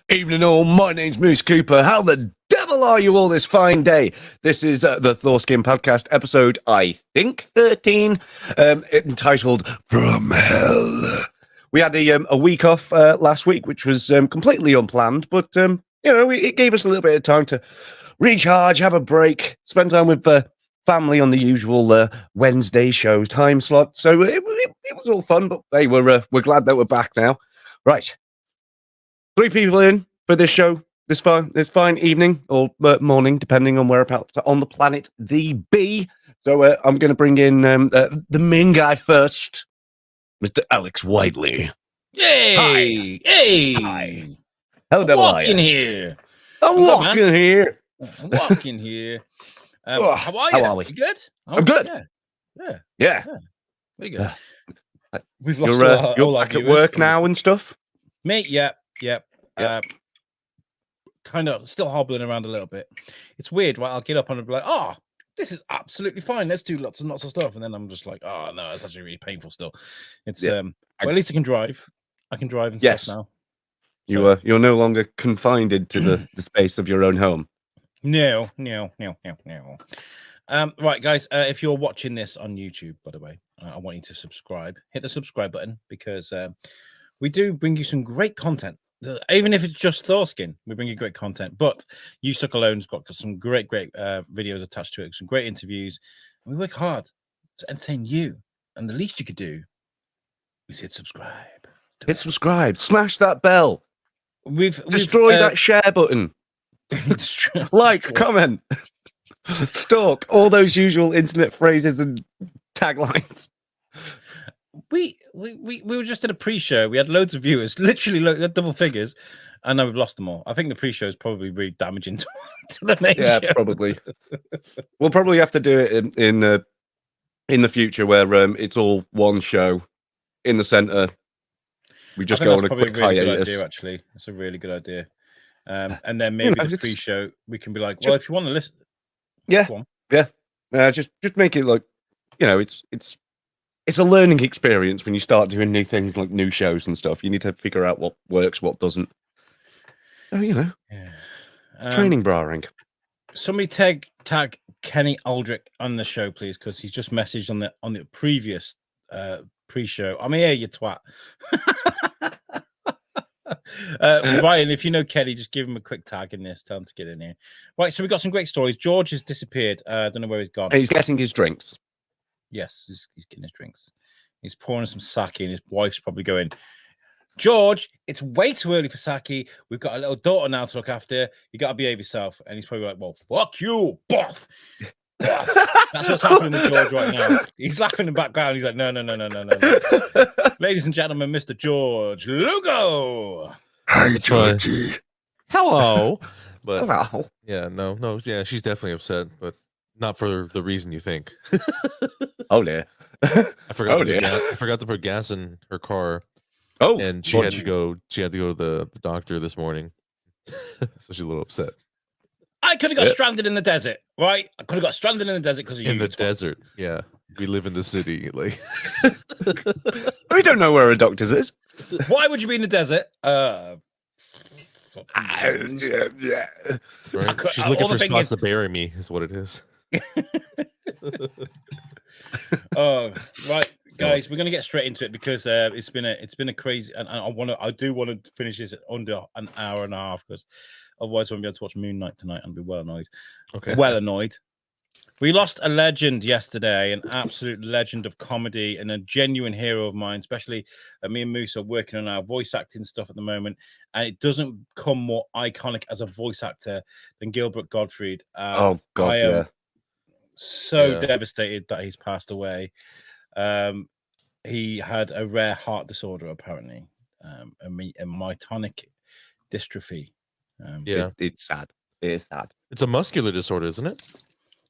Evening all, my name's Moose Cooper. How the devil are you all this fine day? This is the Thorskin podcast episode, I think, 13, entitled From Hell. We had a week off last week, which was completely unplanned, but, it gave us a little bit of time to recharge, have a break, spend time with family on the usual Wednesday shows time slot. So it was all fun, but hey, we're glad that we're back now. Right. 3 people in for this show this fine evening or morning, depending on whereabouts on the planet the be. So I'm going to bring in the main guy first, Mr. Alex Whiteley. Hey! Hi. Hey! Hi. How I'm the devil are walking you? here. I'm good, walking man. here. I'm walking here. Oh, how are you? how are we? You good? I'm good. Yeah. Yeah. Very good. We've You're, lost you're all our back at viewers. work now and stuff? Mate, yep. Yep. Kind of still hobbling around a little bit. It's weird, right? I'll get up and I'll be like, oh, this is absolutely fine. Let's do lots and lots of stuff. And then I'm just like, oh, no, it's actually really painful still. It's, well, at least I can drive. I can drive and stuff now. So. You're no longer confined into the space of your own home. No. Right, guys, if you're watching this on YouTube, by the way, I want you to subscribe. Hit the subscribe button because we do bring you some great content. Even if it's just Thorskin, we bring you great content. But You Suck Alone's got some great videos attached to it, some great interviews. And we work hard to entertain you. And the least you could do is hit subscribe. Hit subscribe. Smash that bell. We've destroy that share button. Like, comment, stalk, all those usual internet phrases and taglines. We were just in a pre-show. We had loads of viewers, literally double figures, and now we've lost them all. I think the pre-show is probably really damaging to the main show. Probably. We'll probably have to do it in the future where it's all one show in the center. We just go on a quick hiatus. Idea, actually, it's a really good idea. And then maybe the pre-show we can be like, well, if you want to listen, just make it like, it's a learning experience when you start doing new things like new shows and stuff. You need to figure out what works, what doesn't. So training brahing. Somebody tag Kenny Aldrich on the show, please, because he's just messaged on the previous pre-show. I'm here, you twat. Ryan, if you know Kenny, just give him a quick tag in this. Tell him to get in here. Right, so we've got some great stories. George has disappeared. I don't know where he's gone. He's getting his drinks. Yes, he's getting his drinks. He's pouring some sake, and his wife's probably going, George, it's way too early for sake. We've got a little daughter now to look after. You got to behave yourself. And he's probably like, well, fuck you, boff. That's what's happening with George right now. He's laughing in the background. He's like, no. Ladies and gentlemen, Mr. George Lugo. Hi, Georgie. Hello. But Hello. yeah, no, yeah, she's definitely upset, but not for the reason you think. Oh dear. I forgot to put gas in her car. Oh, and she had to go to the doctor this morning. So she's a little upset. I could have got stranded in the desert, right? I could have got stranded in the desert because of you. In the desert, yeah. We live in the city, like. We don't know where a doctor's is. Why would you be in the desert? Yeah. Right? She's looking for spots to bury me, is what it is. Oh, right, guys, we're gonna get straight into it because it's been a crazy, and I do want to finish this under an hour and a half because otherwise I won't be able to watch Moon Knight tonight and be well annoyed. Okay. Well annoyed. We lost a legend yesterday, an absolute legend of comedy and a genuine hero of mine, especially me and Moose are working on our voice acting stuff at the moment. And it doesn't come more iconic as a voice actor than Gilbert Godfrey. Oh, God, I am so devastated that he's passed away. He had a rare heart disorder, apparently, a myotonic dystrophy. It's sad. It is sad. It's a muscular disorder, isn't it?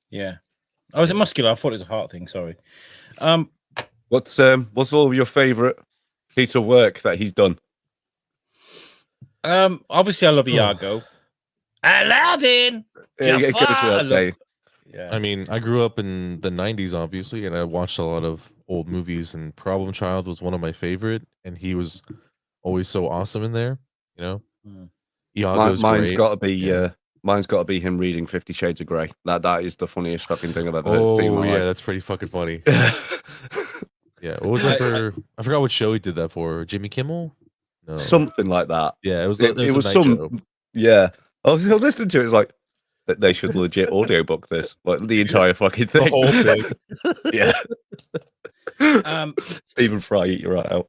Yeah. Oh, is it muscular? I thought it was a heart thing. Sorry. What's all of your favorite piece of work that he's done? Obviously, I love Iago. Aladdin. It goes without saying. Yeah. I mean, I grew up in the 90s, obviously, and I watched a lot of old movies, and Problem Child was one of my favorite, and he was always so awesome in there, you know? Iago's Mine's great. got to be Yeah. mine's got to be him reading 50 Shades of Grey. That is the funniest fucking thing I've ever seen in Oh my yeah, life. that's pretty fucking funny. Yeah, what was that for? I forgot what show he did that for. Jimmy Kimmel? No. Something like that. Yeah, it was It a was night some. show. Yeah, I was listening to it. It's like they should legit audiobook this, like the entire fucking thing. The whole thing. Yeah. Um, Stephen Fry, eat your right out.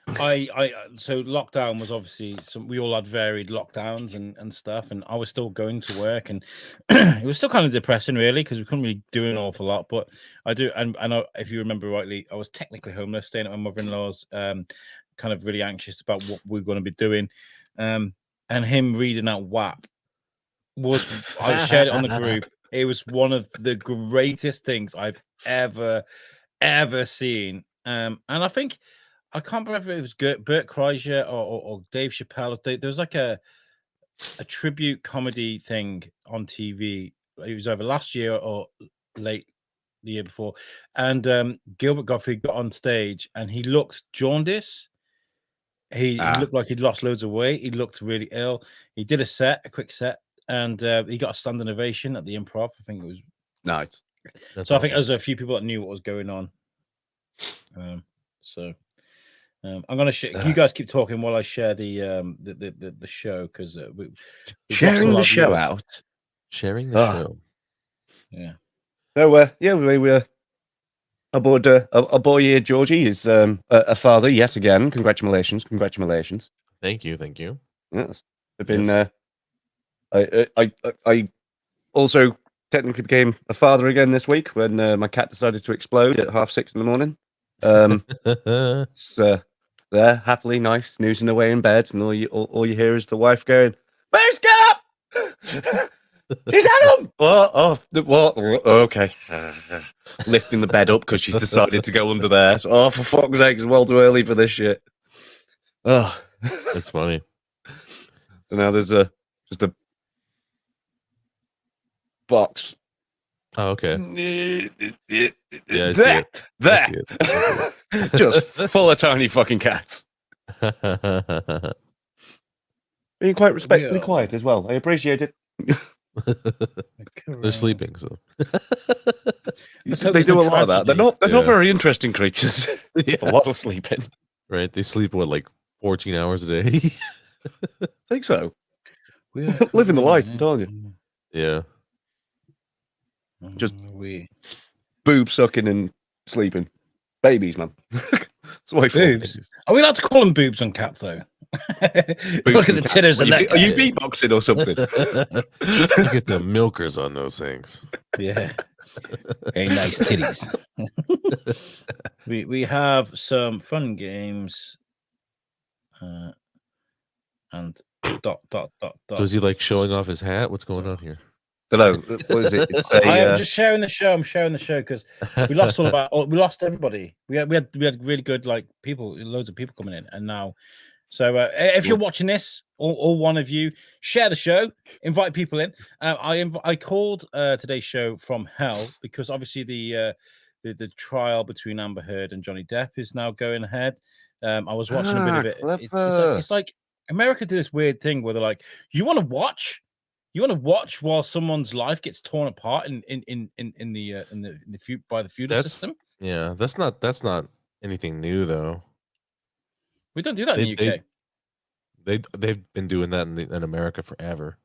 So lockdown was obviously we all had varied lockdowns and stuff, and I was still going to work, and it was still kind of depressing, really, because we couldn't really do an awful lot. But if you remember rightly, I was technically homeless, staying at my mother-in-law's, kind of really anxious about what we are going to be doing, and him reading out WAP I shared it on the group. It was one of the greatest things I've ever seen, and I think. I can't remember if it was Bert Kreischer or Dave Chappelle. There was like a tribute comedy thing on TV. It was over last year or late the year before. And Gilbert Godfrey got on stage and he looked jaundiced. He looked like he'd lost loads of weight. He looked really ill. He did a quick set, and he got a standing ovation at the Improv. I think it was nice. That's so. awesome. I think there was a few people that knew what was going on. I'm gonna you guys keep talking while I share the show, because sharing the show out. Sharing the show. Yeah. So we were aboard a boy here. Georgie is a father yet again. Congratulations. Thank you. Yes, I've been. I also technically became a father again this week when my cat decided to explode at 6:30 in the morning. It's there happily, nice, snoozing away in bed, and all you hear is the wife going, "Where's Cap? She's had him." What? Okay. Lifting the bed up because she's decided to go under there. So, for fuck's sake, it's well too early for this shit. Oh, That's funny. So now there's just a box. Oh, okay. Yeah, I see there. Just full of tiny fucking cats. Being quite respectfully quiet as well. I appreciate it. They're sleeping, so they do a lot of that. They're not very interesting creatures. A lot of sleeping. Right? They sleep 14 hours a day. I think so. Living the life, I'm telling you. Yeah. Just boob sucking and sleeping. Babies, man. That's what boobs. Are we allowed to call them boobs on cats, though? Look at the titters and that. Are you beatboxing or something? You get the milkers on those things. Yeah. Very nice titties. We have some fun games. And ... So is he like showing off his hat? What's going on here? Hello. What is it? I am just sharing the show. I'm sharing the show because we lost we lost everybody. We had really good people, loads of people coming in, and now. So if you're watching this, all one of you, share the show, invite people in. I called today's show From Hell because obviously the trial between Amber Heard and Johnny Depp is now going ahead. I was watching a bit of it. It's like America did this weird thing where they're like, you want to watch while someone's life gets torn apart by the feudal system. Yeah, that's not anything new though. We don't do that in the UK. They've been doing that in America forever.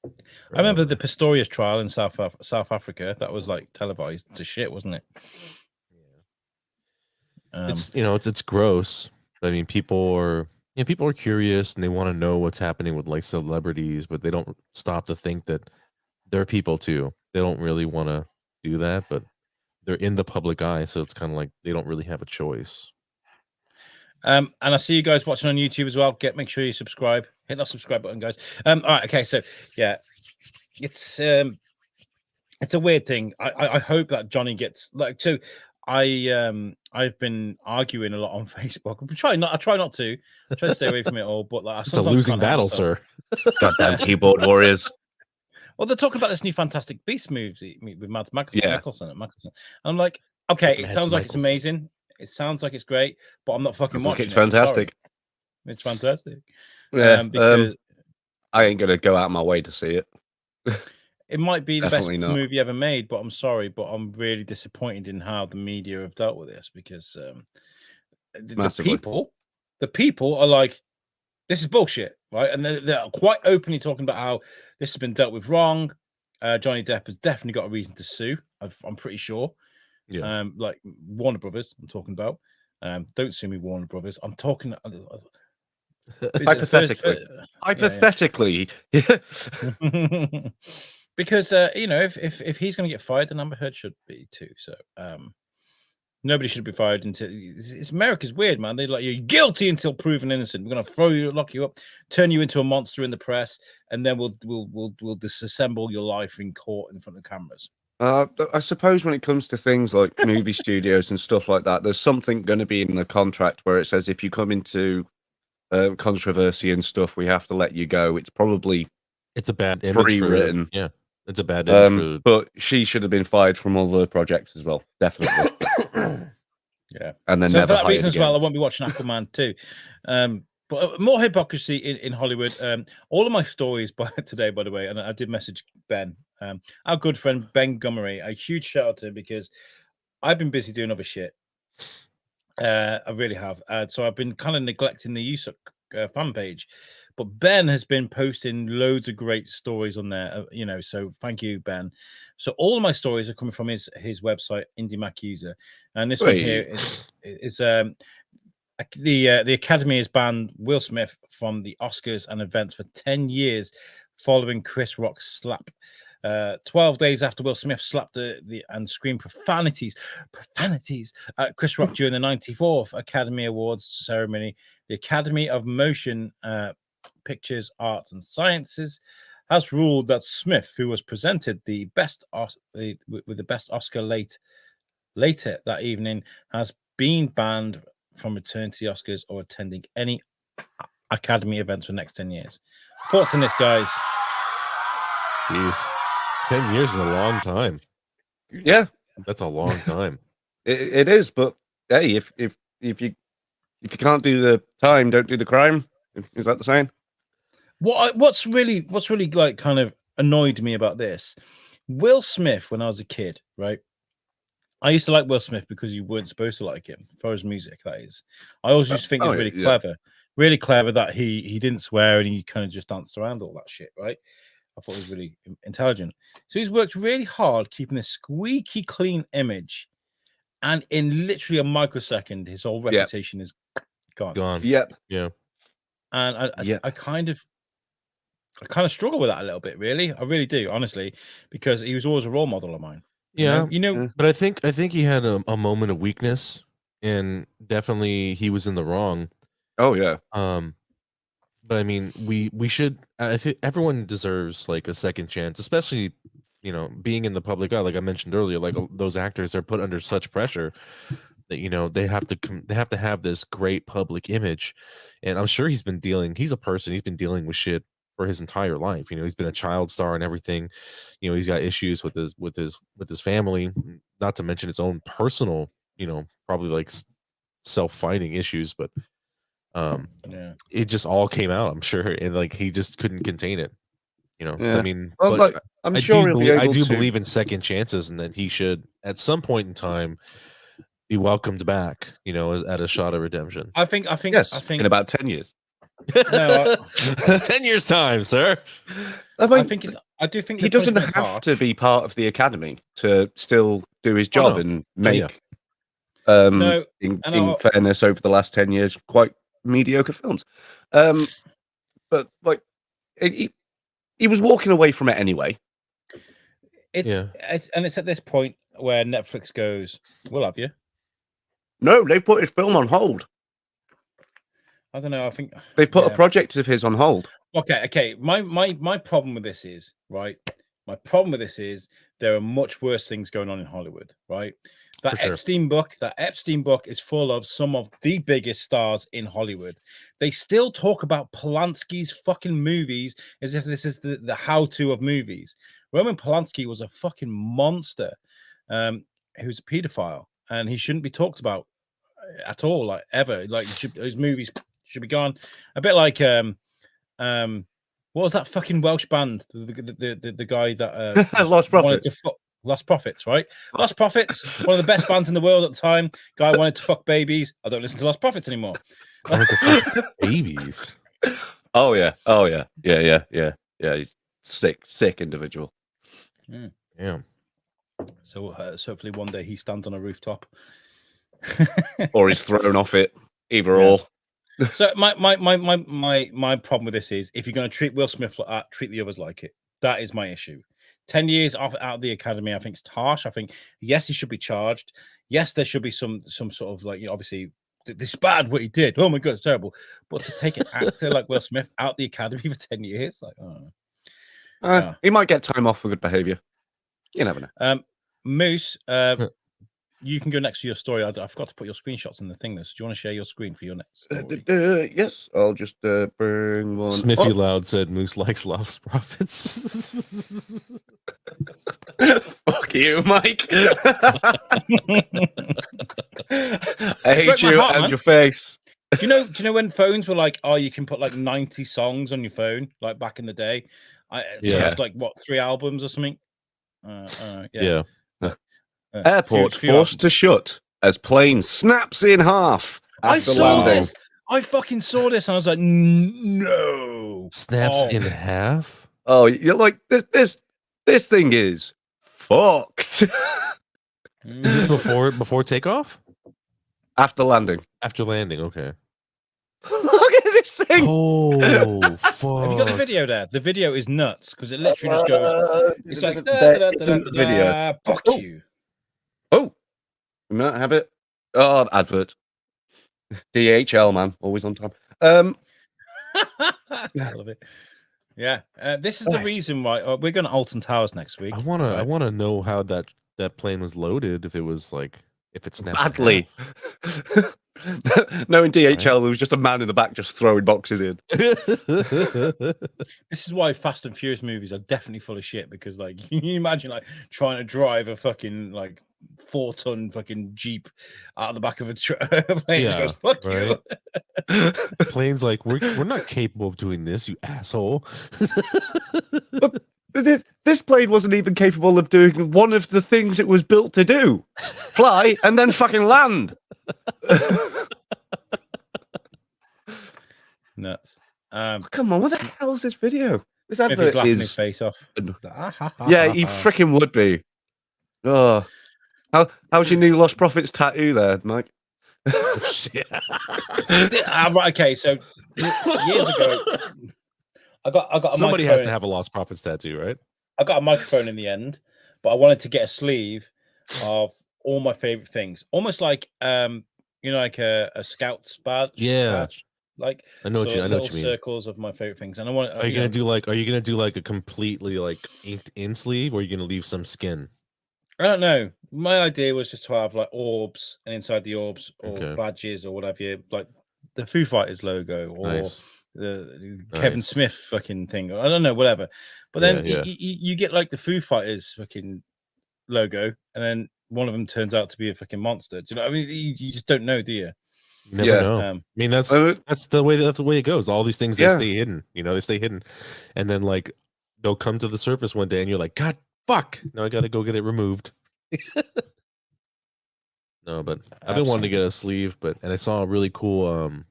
I remember the Pistorius trial in South Africa. That was televised to shit, wasn't it? Yeah. It's gross. I mean, people are curious and they want to know what's happening with celebrities, but they don't stop to think that they're people too. They don't really want to do that, but they're in the public eye, so it's kind of like they don't really have a choice. And I see you guys watching on YouTube as well. Make sure you subscribe. Hit that subscribe button, guys. All right, okay. So yeah, it's a weird thing. I hope that Johnny gets so. I've been arguing a lot on Facebook. I try not to. I try to stay away from it all, but it's a losing battle, sir. Goddamn keyboard warriors. Well, they're talking about this new Fantastic Beasts movie with Mads Mikkelsen. And I'm like, okay, it sounds like it's amazing. It sounds like it's great, but I'm not fucking watching it. It's fantastic. It's fantastic. Yeah, Because I ain't gonna go out my way to see it. it might be the best Definitely not. movie ever made, but I'm sorry, but I'm really disappointed in how the media have dealt with this because the Massively. people are like, this is bullshit, right? And they're quite openly talking about how this has been dealt with wrong. Johnny Depp has definitely got a reason to sue. I'm pretty sure. Yeah. Like Warner Brothers, I'm talking about. Don't sue me, Warner Brothers. I'm talking. Hypothetically. Hypothetically. Because if he's going to get fired, then Amber Heard should be too. So nobody should be fired until it's America's weird, man. They're like, you're guilty until proven innocent. We're gonna lock you up, turn you into a monster in the press, and then we'll disassemble your life in court in front of cameras. I suppose when it comes to things like movie studios and stuff like that, there's something going to be in the contract where it says if you come into controversy and stuff, we have to let you go. It's probably It's a bad image pre-written. Yeah, it's a bad image but she should have been fired from all the projects as well, definitely. Yeah, and then so never for that hired reason as well, I again. won't be watching Aquaman 2. But more hypocrisy in Hollywood. All of my stories today, by the way, and I did message Ben, our good friend Ben Gummery, a huge shout out to him because I've been busy doing other shit. I really have. So I've been kind of neglecting the USUC fan page, but Ben has been posting loads of great stories on there. So thank you, Ben. So all of my stories are coming from his website, Indie Mac User, and this one here is the Academy has banned Will Smith from the Oscars and events for 10 years following Chris Rock's slap. 12 days after Will Smith slapped and screamed profanities at Chris Rock during the 94th Academy Awards ceremony, the Academy of Motion Pictures, Arts and Sciences has ruled that Smith, who was presented with the best Oscar later that evening, has been banned from returning to the Oscars or attending any Academy events for the next 10 years. Thoughts on this, guys? Jeez. 10 years is a long time. Yeah, That's a long time. it is. But hey, if you can't do the time, don't do the crime. Is that the saying? What's really like kind of annoyed me about this? Will Smith, when I was a kid, right? I used to like Will Smith because you weren't supposed to like him for his music. That is, I always used to think it was really clever that he didn't swear and he kind of just danced around all that shit, right? I thought he was really intelligent. So he's worked really hard keeping a squeaky clean image, and in literally a microsecond, his whole reputation is gone. Yep. Yeah. And I kind of struggle with that a little bit, really. I really do, honestly, because he was always a role model of mine. Yeah, but I think he had a moment of weakness, and definitely he was in the wrong. Oh yeah. But I mean, we should. I think everyone deserves like a second chance, especially being in the public eye. Like I mentioned earlier, like those actors are put under such pressure that they have to have this great public image, and I'm sure he's been dealing. He's a person. He's been dealing with shit for his entire life. He's been a child star and everything. He's got issues with his family, not to mention his own personal, probably like self-fighting issues, but it just all came out, I'm sure, and like he just couldn't contain it. So, I mean, well, but like, I'm sure I do believe in second chances, and that he should at some point in time be welcomed back, at a shot of redemption. I think in about 10 years. No, 10 years time, sir. I do think he doesn't have to be part of the Academy to still do his job and make in fairness over the last 10 years quite mediocre films. But like he was walking away from it anyway. It's at this point where Netflix goes, we'll have you. No, they've put his film on hold. I don't know. I think they've put a project of his on hold. Okay. My problem with this is, right? My problem with this is there are much worse things going on in Hollywood, right? That Epstein book is full of some of the biggest stars in Hollywood. They still talk about Polanski's fucking movies as if this is the how-to of movies. Roman Polanski was a fucking monster. Who's a pedophile, and he shouldn't be talked about at all, like ever. Like his movies should be gone. A bit like what was that fucking Welsh band? The guy that Lost Prophet. Lost Prophets, right? Lost Prophets, one of the best bands in the world at the time. Guy wanted to fuck babies. I don't listen to Lost Prophets anymore. I want to fuck babies. Oh yeah. He's sick individual. Damn. So hopefully one day he stands on a rooftop, Or he's thrown off it. Either or. So my problem with this is if you're going to treat Will Smith like that, treat the others like it. That is my issue. 10 years out of the academy, I think it's harsh. I think yes, he should be charged. Yes, there should be some sort of like, obviously this is bad what he did. Oh my god, it's terrible. But to take an actor like Will Smith out the academy for 10 years, like he might get time off for good behavior. You never know. Moose, you can go next to your story. I forgot to put your screenshots in the thing. Though. So do you want to share your screen for your next story? Yes, I'll just bring one. Smithy Loud said Moose likes Lost Prophets. Fuck you, Mike. I hate you and your face. Do you know when phones were like, oh, you can put like 90 songs on your phone, like back in the day? It's like what, 3 albums or something? Yeah. Airport forced to shut as plane snaps in half after landing. I fucking saw this and I was like, no. Snaps in half? Oh, you're like, this thing is fucked. Is this before takeoff? After landing. After landing, okay. Look at this thing. Oh, fuck. Have you got the video there? The video is nuts because it literally just goes. It's like, the video. Fuck you. Oh, we might have it. Oh, advert. DHL, man, always on time. I love it. Yeah, this is the reason why we're going to Alton Towers next week. I wanna know how that plane was loaded. If it was like if it snapped badly. No, in DHL, there was just a man in the back just throwing boxes in. This is why Fast and Furious movies are definitely full of shit because, like, can you imagine like trying to drive a fucking like 4-ton fucking Jeep out of the back of a plane? Yeah, goes, fuck right. you. Plane's like we're not capable of doing this, you asshole. But this plane wasn't even capable of doing one of the things it was built to do: fly and then fucking land. Nuts. Come on, what the hell is this video? This advert He's laughing is his face off. Yeah, he freaking would be. Oh, how's your new Lost Prophets tattoo there, Mike? Oh, shit. Right, okay, so years ago, I got a Somebody microphone. has to have a Lost Prophets tattoo, right? I got a microphone in the end, but I wanted to get a sleeve of all my favorite things, almost like like a Scout's badge. Yeah. Like I know what you mean. Circles of my favorite things, and I want. Are you gonna do like a completely like inked in sleeve, or are you gonna leave some skin? I don't know. My idea was just to have like orbs, and inside the orbs or badges or whatever, like the Foo Fighters logo or the Kevin Smith fucking thing. I don't know, whatever. But then you get like the Foo Fighters fucking logo, and then one of them turns out to be a fucking monster. Do you know what I mean? You just don't know, do you? You never know. I mean, that's the way it goes. All these things they stay hidden. They stay hidden, and then like they'll come to the surface one day, and you're like, God, fuck! Now I got to go get it removed. No, but I've been wanting to get a sleeve, and I saw a really cool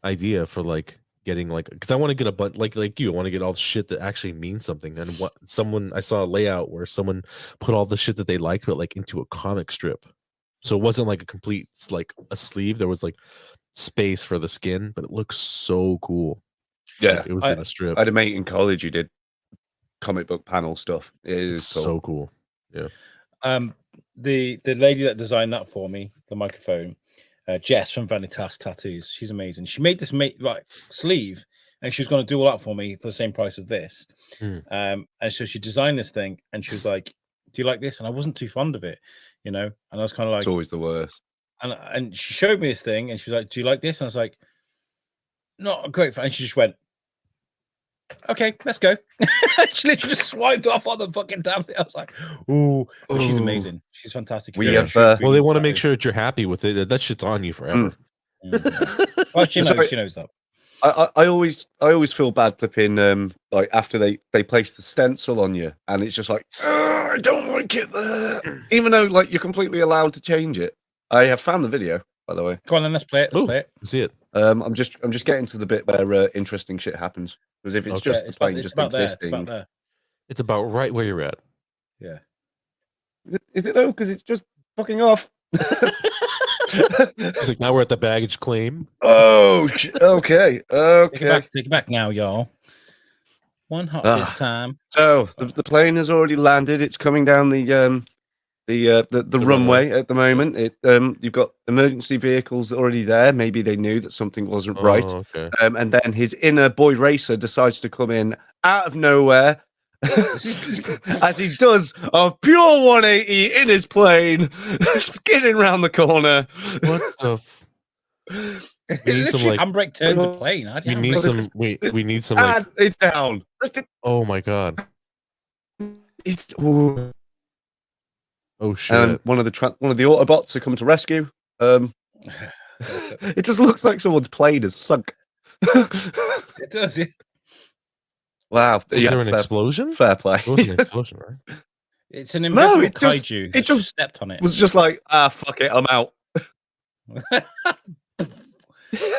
idea for like getting like, because I want to get a bunch like you. I want to get all the shit that actually means something. And I saw a layout where someone put all the shit that they liked, but like into a comic strip. So it wasn't like a complete, like a sleeve. There was like space for the skin, but it looks so cool. Yeah. Like, it was in a strip. I had a mate in college who did comic book panel stuff. It is so cool. Yeah. The lady that designed that for me, the microphone, Jess from Vanitas Tattoos, she's amazing. She made this sleeve, and she was going to do all that for me for the same price as this. And so she designed this thing, and she was like, "Do you like this?" And I wasn't too fond of it, and I was kind of like, "It's always the worst." And she showed me this thing, and she was like, "Do you like this?" And I was like, "Not a great fan." And she just went, "Okay, let's go." She literally just swiped off on the fucking damn thing. I was like, "Ooh, she's amazing. She's fantastic." Well, they want to make sure that you're happy with it. That shit's on you forever. Well, she Sorry. knows that. I always feel bad flipping like after they place the stencil on you, and it's just like, I don't like it there, even though like you're completely allowed to change it. I have found the video, by the way. Go on, then let's play it. Let's Ooh, play it. see it. I'm just getting to the bit where interesting shit happens, because if it's Okay. just the plane just existing, It's about right where you're at. Yeah. Is it though? Because it's just fucking off. It's like now we're at the baggage claim. Oh, okay. Take it back now, y'all. One hot this time. So the plane has already landed. It's coming down the runway at the moment. You've got emergency vehicles already there. Maybe they knew that something wasn't right. Okay. And then his inner boy racer decides to come in out of nowhere. As he does a pure 180 in his plane, skidding around the corner. What the? We need some like handbrake turns a plane. We need some. We need some. And it's down. Oh my god. It's Oh shit. and one of the Autobots are coming to rescue. It just looks like someone's plane has sunk. It does, yeah. Wow. Is there an explosion? Fair play. It was an explosion, right? It's an invisible it just- kaiju. it It just just stepped on it. Was just like, fuck it, I'm out.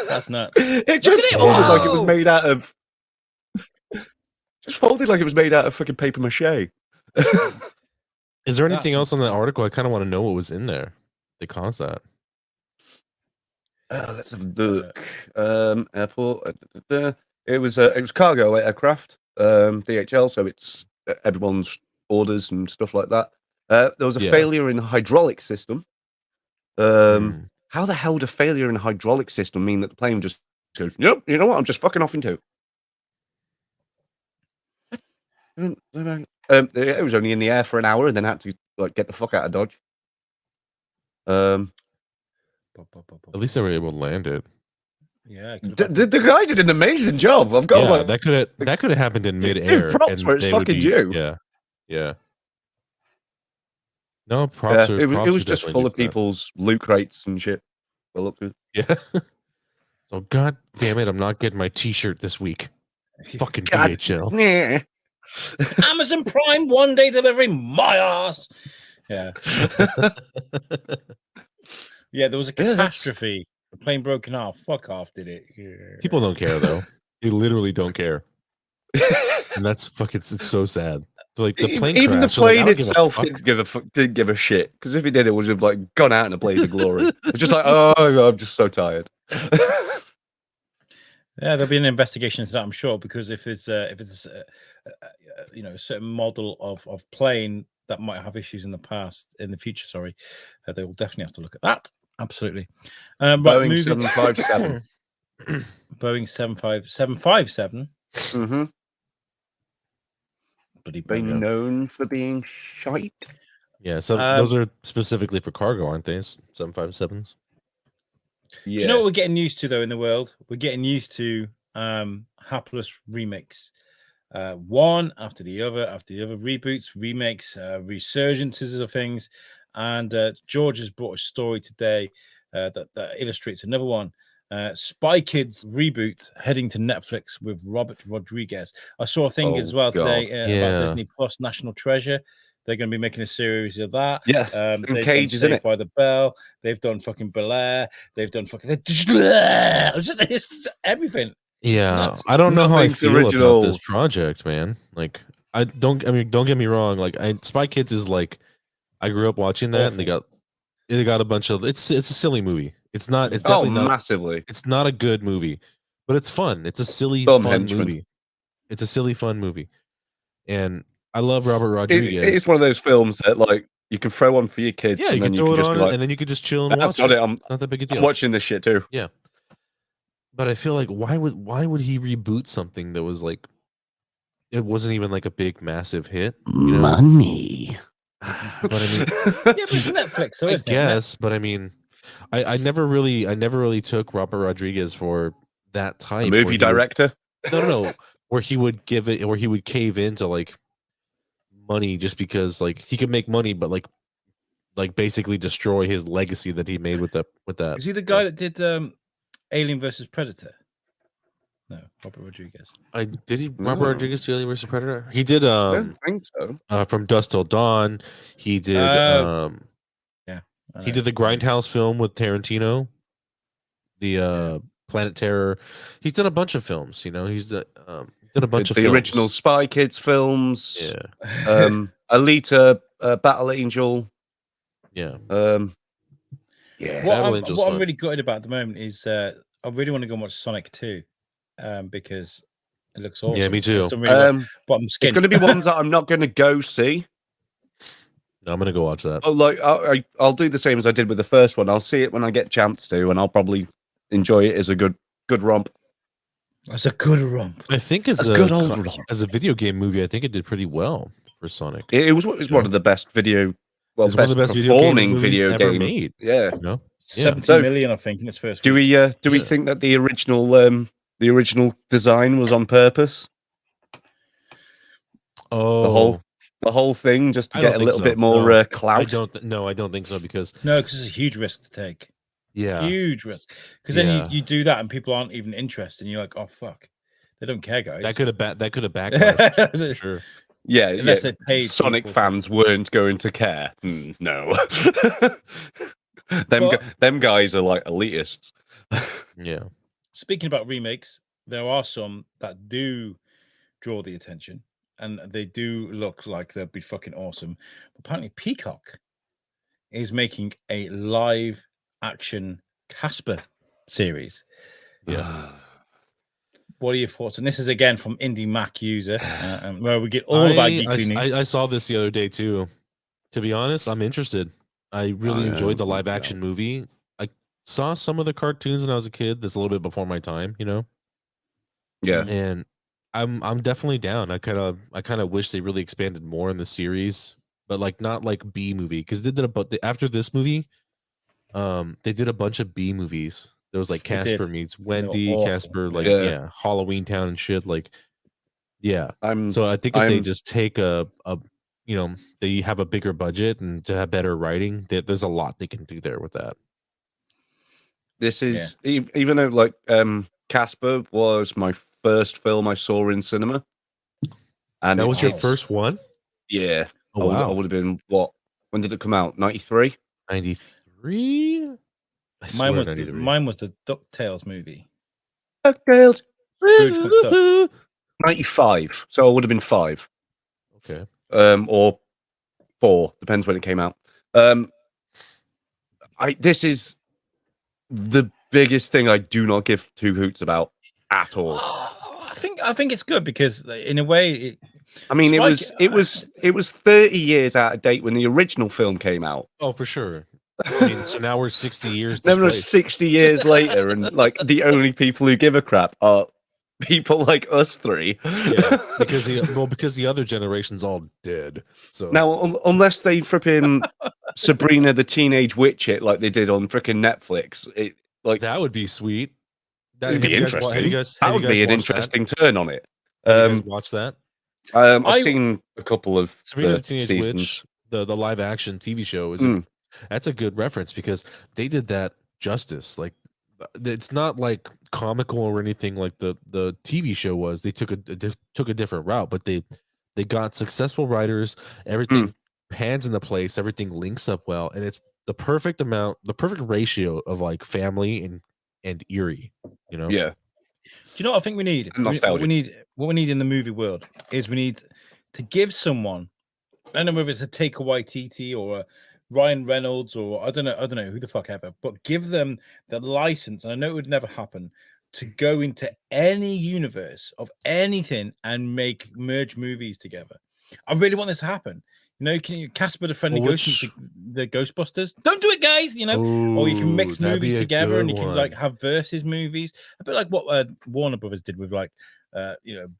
That's nuts. It just at it. folded like it was Wow. made out of. Just folded like it was made out of fucking paper mache. Is there anything else on that article? I kind of want to know what was in there. They caused that. Let's have a look. Airport. It was cargo aircraft. DHL. So it's everyone's orders and stuff like that. There was a failure in the hydraulic system. How the hell would a failure in a hydraulic system mean that the plane just goes, nope, you know what, I'm just fucking off into? It was only in the air for an hour and then had to like get the fuck out of Dodge. At least they were able to land it. Yeah. The guy did an amazing job. I've got Yeah, like, that could have happened in midair. props where it's they would fucking due. Yeah, yeah. No props. it was just full of people's loot crates and shit. Well, up to Yeah. So god damn it, I'm not getting my T-shirt this week. Fucking God. DHL. Yeah. Amazon Prime 1-day delivery, my ass. Yeah. Yeah, there was a catastrophe. The plane broken off. Fuck off, did it? Yeah. People don't care though. They literally don't care. And that's fucking. It's so sad. Like the plane. Even the crashed, they're like, plane I don't give a itself fuck. didn't give a shit, because if he did, it would have like gone out in a blaze of glory. It's just like, oh, I'm just so tired. Yeah, there'll be an investigation into that, I'm sure, because if it's a certain model of plane that might have issues in the future, sorry, they will definitely have to look at that. Absolutely. Boeing 757. Boeing 757. Mm-hmm. Bloody Being Boeing. known for being shite. Yeah, so those are specifically for cargo, aren't they? 757s. Yeah. Do you know what we're getting used to though in the world? We're getting used to hapless remakes. One after the other, reboots, remakes, resurgences of things. And George has brought a story today that illustrates another one. Spy Kids reboot heading to Netflix with Robert Rodriguez. I saw a thing as well today about Disney Plus National Treasure. They're going to be making a series of that. Yeah. They've Cage, done isn't Saved it? by the Bell. They've done fucking Bel Air. They've done fucking it's just everything. Yeah, Nuts. I don't know how I Nothing's feel original. about this project, man. Like, don't get me wrong. Like, Spy Kids is like, I grew up watching that, and they got a bunch of. It's a silly movie. It's not. It's definitely not massively. It's not a good movie, but it's fun. It's a silly, Dumb fun henchman. movie. It's a silly, fun movie, and I love Robert Rodriguez. It's one of those films that like you can throw on for your kids, Yeah, and you then can you throw can it just on, be like, and then you could just chill and that's watch not it. it. I'm Not that big a deal. watching this shit too. Yeah, but I feel like why would he reboot something that was like, it wasn't even like a big massive hit? You know? Money. But I mean, Yeah, but it's Netflix, so I isn't it? guess, but I mean, I never really took Robert Rodriguez for that type. A where movie he would- director. No. Where he would cave into like money just because like he could make money, but like basically destroy his legacy that he made with that. Is he the guy that did Alien versus Predator? No, Robert Rodriguez. Did he No. Robert Rodriguez do Alien vs Predator? He did I don't think so. From Dusk Till Dawn. He did he did the Grindhouse film with Tarantino. The Planet Terror. He's done a bunch of films, you know. He's done a bunch of the films. original Spy Kids films. Yeah. Alita, Battle Angel. Yeah. Yeah. What I'm really gutted about at the moment is I really want to go and watch Sonic 2 because it looks awesome. Yeah, me too. But I'm It's skint. going to be ones that I'm not going to go see. No, I'm gonna go watch that. Oh, like I'll do the same as I did with the first one. I'll see it when I get a chance to, and I'll probably enjoy it as a good romp. That's a good romp. I think as A good old romp. as a video game movie, I think it did pretty well for Sonic. It was one of the best It's one of best the best performing video video games ever game. made. Yeah. You know? 70 million, I think, in its first. Do week. we think that the original design was on purpose? Oh, The whole thing just to I get don't a think little so. bit more No, clout. I don't think so because because it's a huge risk to take. yeah, Huge risk. Because then you do that and people aren't even interested, and you're like, oh fuck, they don't care, guys. that could have backfired for sure. Yeah, Unless they paid Sonic people. fans weren't going to care. No. them guys are like elitists. Yeah, Speaking about remakes, there are some that do draw the attention, and they do look like they'll be fucking awesome. Apparently, Peacock is making a live action Casper series. yeah. What are your thoughts? And this is again from Indie Mac user, where we get all of our geekly news. I saw this the other day too. To be honest, I'm interested. I really enjoyed the live action movie. I saw some of the cartoons when I was a kid. That's a little bit before my time, you know. Yeah. And I'm definitely down. I kind of wish they really expanded more in the series, but like not like B movie because they did after this movie, they did a bunch of B movies. There was like Casper meets Wendy, Casper, like Halloween Town and shit. Like, yeah. So I think if they just take they have a bigger budget and to have better writing, there's a lot they can do there with that. This is even though like Casper was my first film I saw in cinema, and that was your first one. Yeah. Oh, wow. I would have been what? When did it come out? 93. 93. Mine was the DuckTales movie. DuckTales. Scrooge McDuck. 95. So I would have been 5. Okay. Or 4, depends when it came out. This is the biggest thing I do not give two hoots about at all. I think it's good because in a way, it was 30 years out of date when the original film came out. Oh, for sure. I mean, so now we're 60 years. Then we're 60 years later, and like the only people who give a crap are people like us three. Yeah, because the other generation's all dead. So now, unless they flipping Sabrina the Teenage Witch it like they did on freaking Netflix, that would be sweet. That'd be interesting. That would be an interesting turn on it. Have you guys watch that? I've seen a couple of Sabrina the Teenage seasons. Witch, the live action TV show is that's a good reference because they did that justice. Like, it's not like comical or anything like the TV show was. They took a different route, but they got successful writers. Everything pans into place. Everything links up well, and it's the perfect ratio of like family and eerie. You know? Yeah. Do you know what I think we need? Nostalgia. What we need in the movie world is we need to give someone, I don't know whether it's a Taika Waititi or a Ryan Reynolds or I don't know who the fuck ever, but give them the license, and I know it would never happen, to go into any universe of anything and merge movies together. I really want this to happen. You know, can you Casper the Friendly Ghost, the Ghostbusters? Don't do it, guys. You know, or you can mix movies together and you can like have versus movies, a bit like what Warner Brothers did with like,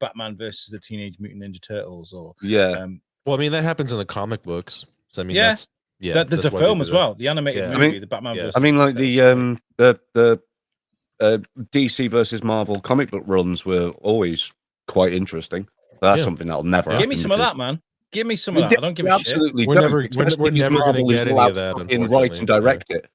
Batman versus the Teenage Mutant Ninja Turtles, or well, I mean that happens in the comic books. So I mean, there's a film as well, the animated movie, the Batman. Versus like the DC versus Marvel comic book runs were always quite interesting. That's something that'll never happen. Give me some of that, man. Give me some of that. I don't give a shit. We're never going to get any of that. In write and direct it.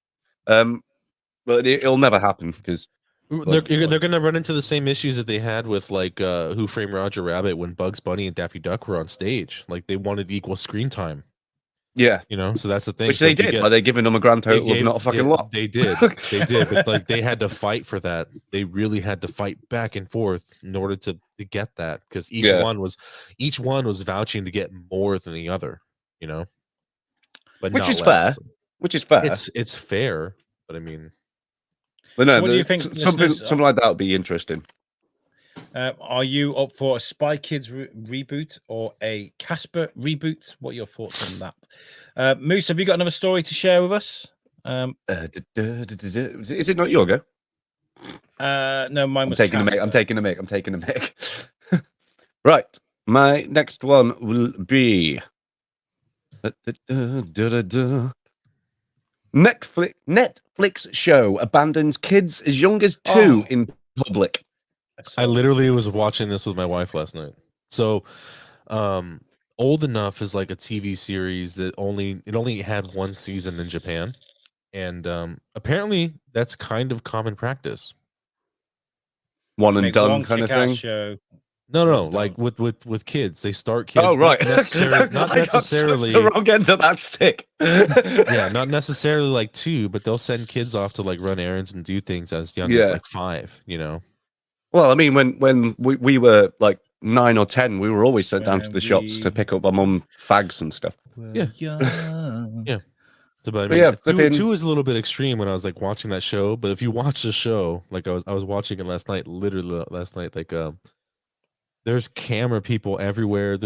But it'll never happen because They're going to run into the same issues that they had with like Who Framed Roger Rabbit when Bugs Bunny and Daffy Duck were on stage. Like they wanted equal screen time. Yeah, You know, so that's the thing. which So they if you did get- by they giving them a grand total of not a fucking lot. They did, but like they had to fight for that. They really had to fight back and forth in order to get that, because each one was vouching to get more than the other. You know, but Which not is less. fair. Which is fair. It's fair, but I mean, but no, What do you think, something like that would be interesting. Are you up for a Spy Kids reboot or a Casper reboot? What are your thoughts on that? Moose, have you got another story to share with us? Is it not your go? No, mine I'm was taking Casper. I'm taking the mic. Right. My next one will be Netflix show abandons kids as young as 2 in public. I literally was watching this with my wife last night. So, Old Enough is like a TV series that only had one season in Japan, and apparently that's kind of common practice. One and Make done one kind of kick-ass thing. show. No, Well like done. with kids, they start kids. Oh right, not necessarily the wrong end of that stick. yeah, not necessarily like 2, but they'll send kids off to like run errands and do things as young as like 5. You know. Well, I mean, when we were like 9 or 10, we were always sent down to the shops to pick up our mum fags and stuff. Yeah. Yeah. So, but I But mean, yeah, 2, flipping- 2 is a little bit extreme when I was like watching that show. But if you watch the show, like I was watching it last night, literally last night, like there's camera people everywhere.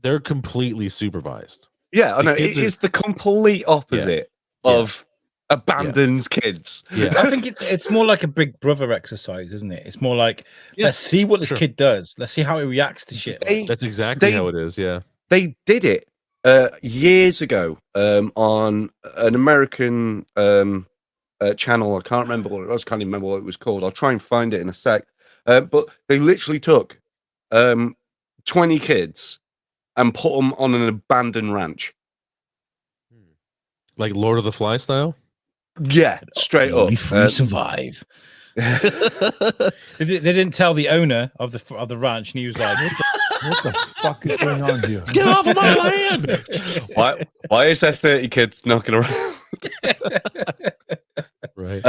They're completely supervised. Yeah, I The know. kids It is the complete opposite of abandons kids. Yeah. I think it's more like a Big Brother exercise, isn't it? It's more like, let's see what this kid does. Let's see how he reacts to shit. That's exactly how it is. Yeah. They did it years ago on an American channel. I can't remember what it was. Can't even remember what it was called. I'll try and find it in a sec. But they literally took 20 kids and put them on an abandoned ranch. Like Lord of the Fly style? Yeah, straight up. Only 3 survive. They didn't tell the owner of the ranch, and he was like, What the fuck is going on here? Get off of my land! Why is there 30 kids knocking around? Right.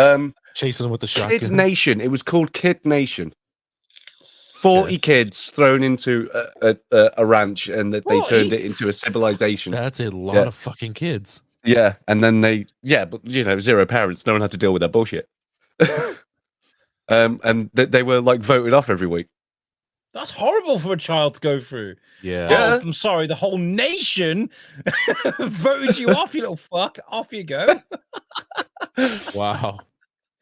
Chasing them with the shotgun. Kids Nation. It was called Kid Nation. 40 kids thrown into a ranch, and that they turned it into a civilization. That's a lot of fucking kids. Yeah, and then but you know, 0 parents. No one had to deal with that bullshit. And they were like voted off every week. that's horrible for a child to go through. Yeah. Oh, I'm sorry, the whole nation voted you off, you little fuck. Off you go. Wow.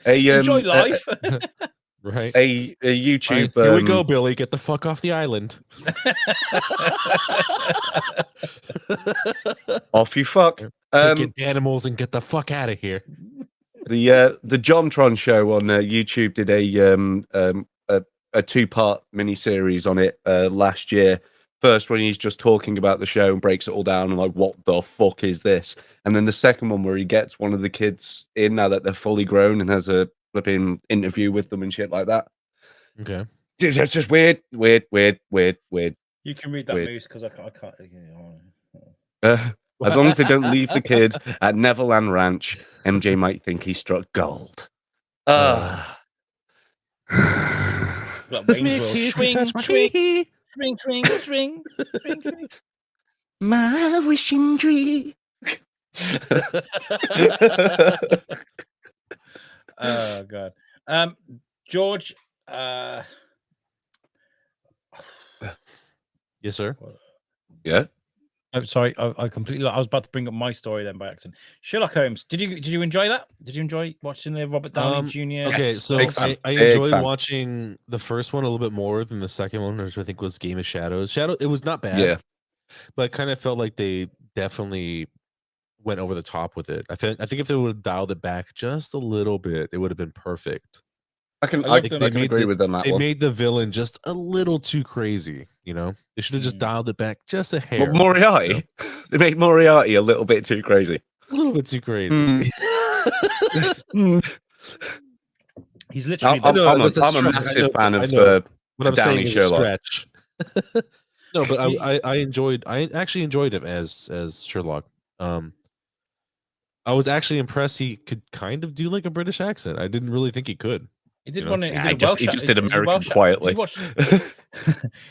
Enjoy life. Right. A YouTube. Right, here we go, Billy. Get the fuck off the island. Off you fuck. Take your animals and get the fuck out of here. The Jontron show on YouTube did a 2-part mini-series on it last year. First, when he's just talking about the show and breaks it all down and like, what the fuck is this? And then the second one where he gets one of the kids in now that they're fully grown and has a flipping interview with them and shit like that. Okay. Dude, that's just weird. You can read that, Weird. Moose, because I can't. As long as they don't leave the kid at Neverland Ranch, MJ might think he struck gold. Like Wayne's World. Swing. My wishing tree. Oh god. George. Yes, sir. Yeah. I'm sorry, I completely. I was about to bring up my story then by accident. Sherlock Holmes. Did you enjoy that? Did you enjoy watching the Robert Downey Jr.? Okay, Yes, so big fan, I big enjoyed fan. watching the first one a little bit more than the second one, which I think was Game of Shadows. It was not bad. Yeah. But I kind of felt like they definitely went over the top with it. I think if they would have dialed it back just a little bit, it would have been perfect. I can I agree with them that They one. made the villain just a little too crazy, you know? They should have just dialed it back just a hair. But Moriarty, they made Moriarty a little bit too crazy. A little bit too crazy. Hmm. He's literally. I'm No, a that's a I'm a stretch. massive fan I of know. What I'm Downey saying is Sherlock. a stretch. No, but I actually enjoyed him as Sherlock. I was actually impressed he could kind of do like a British accent. I didn't really think he could. He did you know? one. He Yeah, did a Welsh. he just did he a American Welsh- quietly. Did you watch?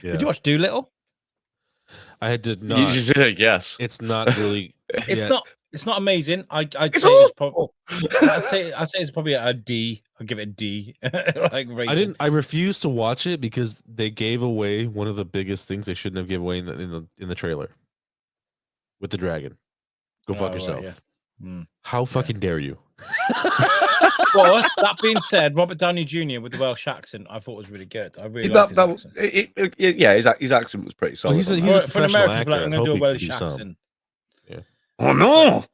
Yeah. Did you watch Doolittle? I did You not. just said yes. It's not really. It's yeah. not. It's not amazing. I'd It's say it's awful. I'd say it's probably a D. I'd give it a D. Like rating. I didn't. I refused to watch it because they gave away one of the biggest things they shouldn't have given away in the trailer with the dragon. Go fuck Oh, right, yourself. yeah. Mm. How fucking dare you? But that being said, Robert Downey Jr. with the Welsh accent, I thought was really good. I really liked his accent. Yeah, his accent was pretty solid. Well, he's a For an professional American, actor. like, I'm I going to do a hope he Welsh can do some. accent. Oh no!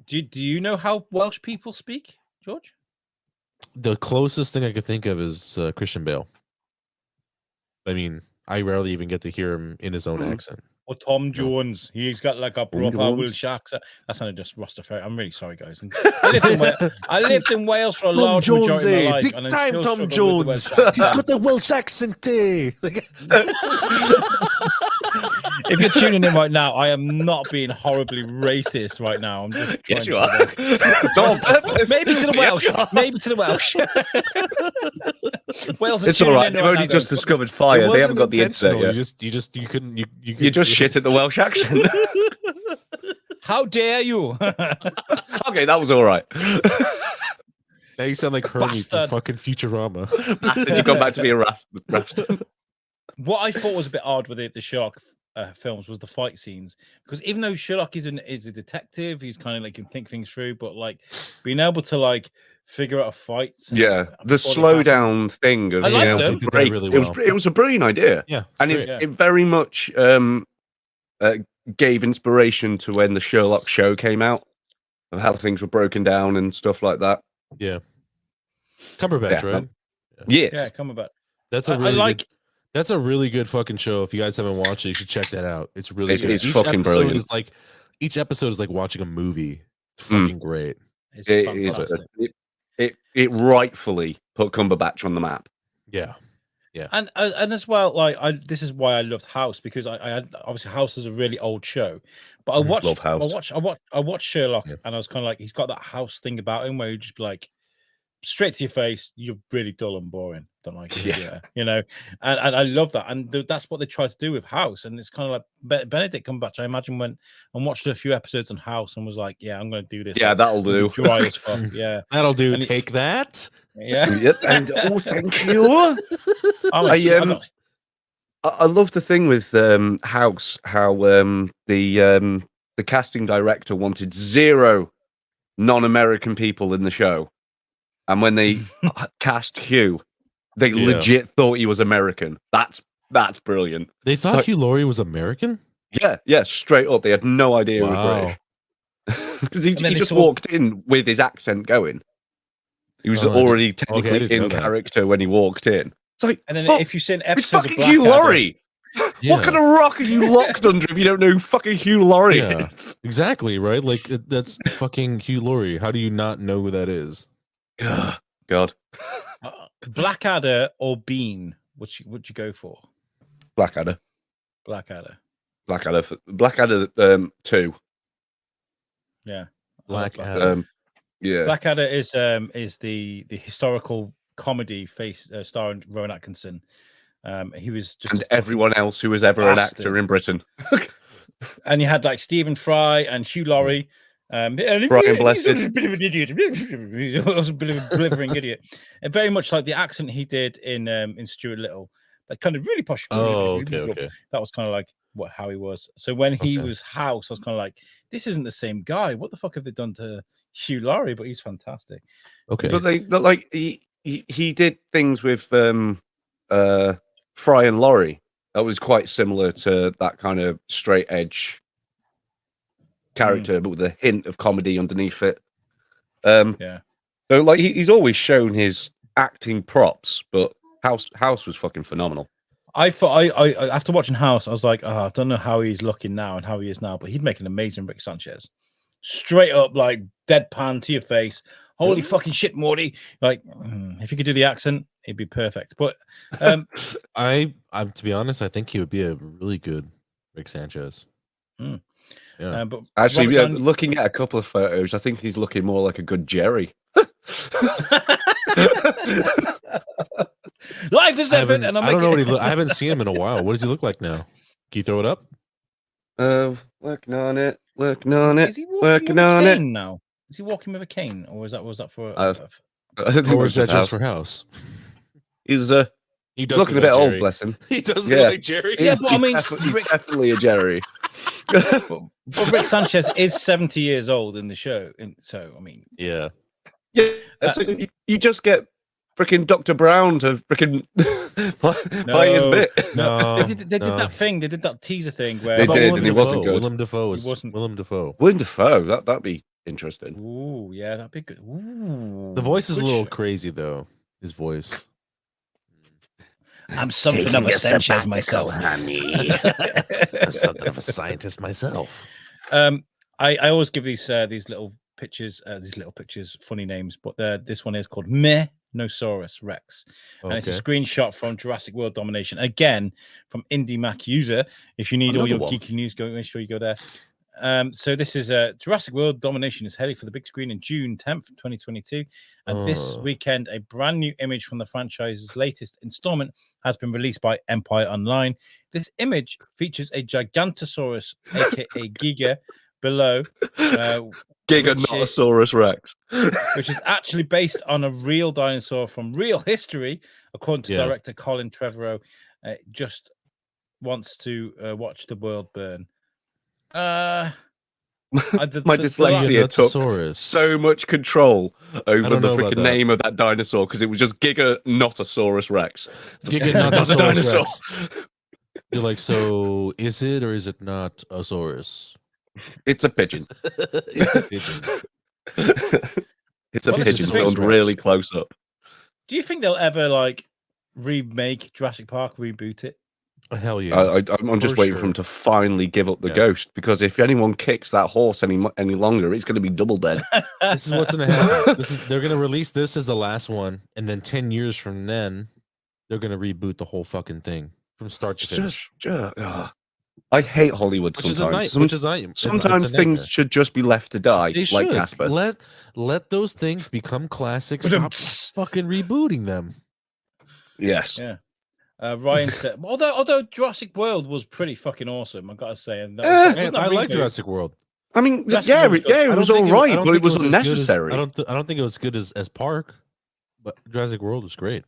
Do you know how Welsh people speak, George? The closest thing I could think of is Christian Bale. I mean, I rarely even get to hear him in his own accent. Or Tom Jones. He's got like a proper Jones. Welsh accent. That's not just Rastafari. I'm really sorry, guys. I lived in Wales for a Tom large Jones, majority of my life. big and I time still Tom struggle with the Jones. Welsh He's accent. got the Welsh accent, eh? If you're tuning in right now, I am not being horribly racist right now. I'm just Yes, trying you are. to- Not on purpose. Maybe to the Yes, Welsh. you are. Maybe to the Welsh. Wales are It's all tuning right. in They've right only now just going, discovered fire. They haven't got the internet yet. You couldn't. You You're just shit at the Welsh accent. how dare you? Okay, that was all right. Now you sound like Hermie from Bastard. fucking Futurama. Bastard, you've gone back to be a rast. What I thought was a bit odd with the Sherlock films was the fight scenes, because even though Sherlock is a detective, he's kind of like can think things through, but like being able to like figure out fights. Yeah, the before they slow happen. down thing of I being liked able it. to Did that break. really It was well. it was a brilliant idea, Yeah, and great. it very much gave inspiration to when the Sherlock show came out, of how things were broken down and stuff like that. Yeah. Cumberbatch, Yeah. right? Yes, Yeah, come about. That's a I really like. good, that's a really good fucking show. If you guys haven't watched it, you should check that out. It's really It's- good. it's fucking episode brilliant. is like each episode is like watching a movie. It's Mm. fucking great. It's it is. fantastic. It rightfully put Cumberbatch on the map. Yeah. And as well, like this is why I loved House, because I had obviously House is a really old show, but I watched Love House. I watched Sherlock, Yeah. and I was kind of like, he's got that House thing about him where you just be like straight to your face, you're really dull and boring. Don't like it, Yeah. you know. And I love that, and that's what they try to do with House, and it's kind of like Benedict Cumberbatch. I imagine went and watched a few episodes on House and was like, yeah, I'm going to do this. Yeah, that'll do. Dry as fuck. Yeah, That'll do. And Take that. yeah. Yep, and oh, thank you. I love the thing with House, how the casting director wanted 0 non-American people in the show, and when they cast Hugh, they Yeah. legit thought he was American. That's brilliant. They thought Like- Hugh Laurie was American. Yeah, straight up, they had no idea he was Wow. British because he And then they just sort of- walked in with his accent going. He was Oh, I didn't- already I technically didn't know in that. character when he walked in. It's like, And then fuck, if you see an it's episode of fucking Hugh Blackadder- Laurie. Yeah. What kind of rock are you locked under if you don't know who fucking Hugh Laurie Yeah. is? Exactly, right? Like that's fucking Hugh Laurie. How do you not know who that is? God. Blackadder or Bean? Would you go for? Blackadder. Blackadder. Blackadder 2. Yeah. Blackadder. Yeah. Blackadder is the historical comedy starring Rowan Atkinson. He was just And a fucking- everyone else who was ever an bastard. actor in Britain. and you had like Stephen Fry and Hugh Laurie. And Brian Blessed. He's a bit of an idiot. He was a bit of a blithering idiot. And very much like the accent he did in Stuart Little, like kind of really posh. Oh, okay. That was kind of like how he was. So when he Okay. was House, I was kind of like, this isn't the same guy. What the fuck have they done to Hugh Laurie? But he's fantastic. Okay. But like he did things with Fry and Laurie. That was quite similar to that kind of straight edge character, but with a hint of comedy underneath it. Yeah. So like he's always shown his acting props, but House was fucking phenomenal. I thought I after watching House, I was like, oh, I don't know how he's looking now and how he is now, but he'd make an amazing Rick Sanchez. Straight up, like deadpan to your face, Holy fucking shit, Morty! Like, if you could do the accent, it'd be perfect. But I'm to be honest, I think he would be a really good Rick Sanchez. Yeah. But Actually, Robert yeah, Downey- looking at a couple of photos, I think he's looking more like a good Jerry. Life is effort, and I don't know what he I haven't seen him in a while. What does he look like now? Can you throw it up? Working on it. Working on it. Is he walking Working with a on it. cane now? Is he walking with a cane, or was that for? I think Or it is that was just for house? He's He does looking a look bit like old, Jerry. bless him. He does Yeah. look like Jerry. Yeah, but I mean, he's definitely a Jerry. But Rick Sanchez is 70 years old in the show, so I mean, Yeah. Yeah, so you just get freaking Dr. Brown to freaking play his bit. No, they did that thing. They did that teaser thing where They How about did, Willem and he Dafoe? wasn't good. Willem Dafoe He wasn't. Willem Dafoe. Willem Dafoe, that'd be interesting. Ooh, yeah, that'd be good. Ooh, The voice is a good little show. crazy though. His voice. I'm something of a Sanchez myself. honey. I'm something of a scientist myself. I always give these little pictures, funny names, but this one is called Mehnosaurus Rex, and it's a Okay. screenshot from Jurassic World Domination, again from Indie Mac User. If you need all Another your one. geeky news, make sure you go there. So this is Jurassic World Domination is heading for the big screen in June 10th, 2022, and this Oh. weekend a brand new image from the franchise's latest installment has been released by Empire Online. This image features a Gigantosaurus, aka Giga, below, Giganotosaurus Rex. which is actually based on a real dinosaur from real history, according to Yeah. director Colin Trevorrow. Just wants to watch the world burn. My The dyslexia took Giganotosaurus. so much control over don't the know about freaking that. name of that dinosaur because it was just Giganotosaurus Rex. Giganotosaurus It's not a dinosaur. Rex. You're like, so is it or is it not a saurus? It's a pigeon. It's a pigeon. It's a What is pigeon a filmed Rex? really close up. Do you think they'll ever like remake Jurassic Park, reboot it? Hell yeah. I'm just For waiting for sure. him to finally give up the Yeah. ghost because if anyone kicks that horse any longer, it's going to be double dead. This is what's gonna happen. They're gonna release this as the last one, and then 10 years from then, they're gonna reboot the whole fucking thing from start to It's finish. I hate Hollywood Which is a sometimes. night. Which is night. Sometimes things should just be left to die, They like should Casper. let those things become classics. Stop fucking rebooting them. Yes. Yeah. Ryan said, although Jurassic World was pretty fucking awesome, I gotta say. And that Eh, wasn't I that like reboot. Jurassic World. I mean, Jurassic yeah, World was good. it I was don't all think right, I don't but it think was as good as- unnecessary. I don't think it was good as Park, but Jurassic World was great.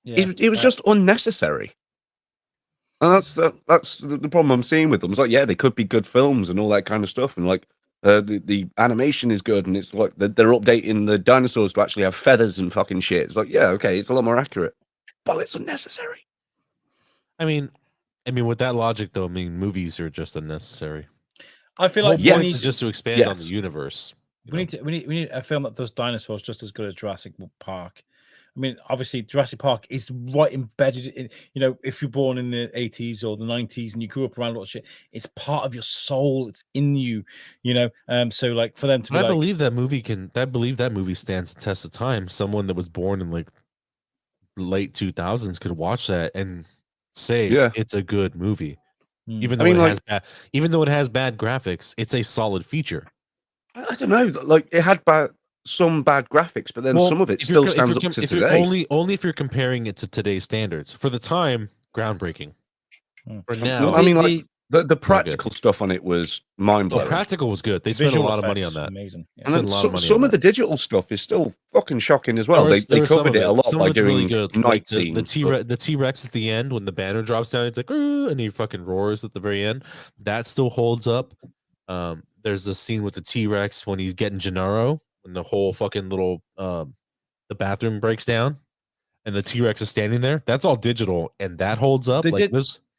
Yeah. It was just unnecessary. And that's the problem I'm seeing with them. It's like, yeah, they could be good films and all that kind of stuff, and like the animation is good, and it's like they're updating the dinosaurs to actually have feathers and fucking shit. It's like, yeah, okay, it's a lot more accurate, but it's unnecessary. I mean, with that logic though, I mean, movies are just unnecessary. I feel The like whole we point need is just to expand on Yes. the universe. we need a film that does dinosaurs just as good as Jurassic Park. I mean, obviously, Jurassic Park is right embedded in, if you're born in the 80s or the 90s and you grew up around a lot of shit, it's part of your soul. It's in you, So, like, for them to be I like, believe that movie stands the test of time. Someone that was born in like late 2000s could watch that and say Yeah. it's a good movie. Even I though mean, even though it has bad graphics, it's a solid feature. I don't know, like it had some bad graphics, but then Well, some of it if you're still co- if stands you're up com- to if you're today. only if you're comparing it to today's standards. For the time, groundbreaking. For now, Well, I mean, like the practical stuff on it was mind blowing. practical was good. They spent a visual lot of money on effects, that. amazing. Yeah. And then spent a lot of money some on of the digital stuff is still fucking shocking as well. They There was some covered of it a lot Some by of it's really doing good. night Like scenes. the T-Rex at the end when the banner drops down, it's like "Roo," and he fucking roars at the very end. That still holds up. There's the scene with the T-Rex when he's getting Gennaro and the whole fucking little the bathroom breaks down and the T-Rex is standing there. That's all digital and that holds up.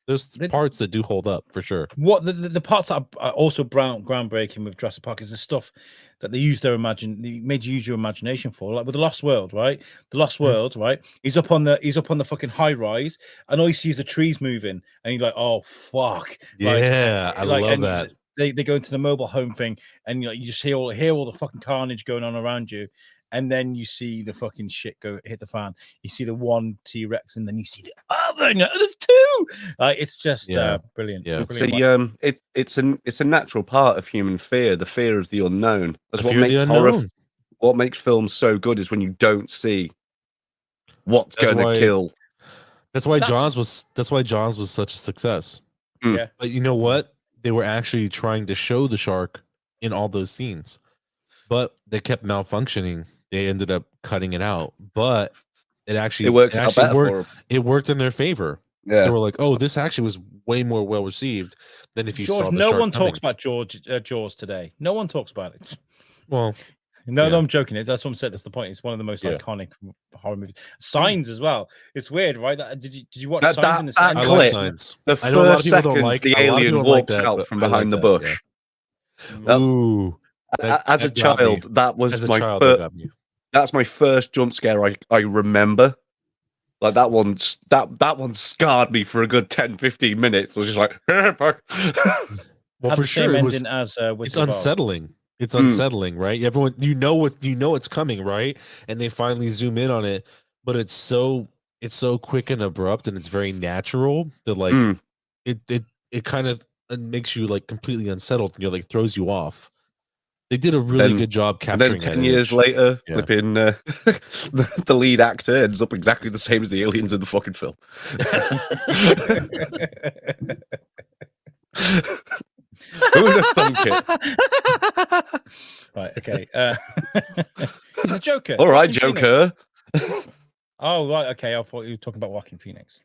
There's parts that do hold up for sure. What the parts that are also groundbreaking with Jurassic Park is the stuff that they made you use your imagination for, like with the Lost World, right? The Lost World, right? He's up on the fucking high rise, and all you see is the trees moving, and you're like, oh fuck, Yeah, I love that. They go into the mobile home thing, and you just hear all the fucking carnage going on around you, and then you see the fucking shit hit the fan. You see the one T-Rex, and then you see the other. And there's two. It's just brilliant. Yeah. Brilliant. It's a natural part of human fear, the fear of the unknown. That's The what fear of the makes horror. unknown. What makes films so good is when you don't see what's going to kill. That's why Jaws was such a success. Yeah. But you know what? They were actually trying to show the shark in all those scenes, but they kept malfunctioning. They ended up cutting it out, but it worked in their favor. Yeah. They were like, "Oh, this actually was way more well received than if you saw the no shark one coming." talks about Jaws today. No one talks about it. Well, no, I'm joking. That's what I'm saying. That's the point. It's one of the most iconic horror movies. Signs as well. It's weird, right? Did you watch Signs in the Signs? I like Signs. The first second the alien walks out from behind the bush. Ooh. As a child, that was that's my first jump scare I remember. Like that one scarred me for a good 10-15 minutes. I was just like, fuck. Well, for sure, it's unsettling. It's unsettling, right? Everyone, you know it's coming, right? And they finally zoom in on it, but it's so quick and abrupt, and it's very natural that like it kind of makes you like completely unsettled, and you're like throws you off. They did a really good job capturing. And then 10 years later, flipping the lead actor ends up exactly the same as the aliens in the fucking film. Who would have thunk it? Right, okay. He's a Joker. All right, Joker. Oh, right, okay. I thought you were talking about Joaquin Phoenix.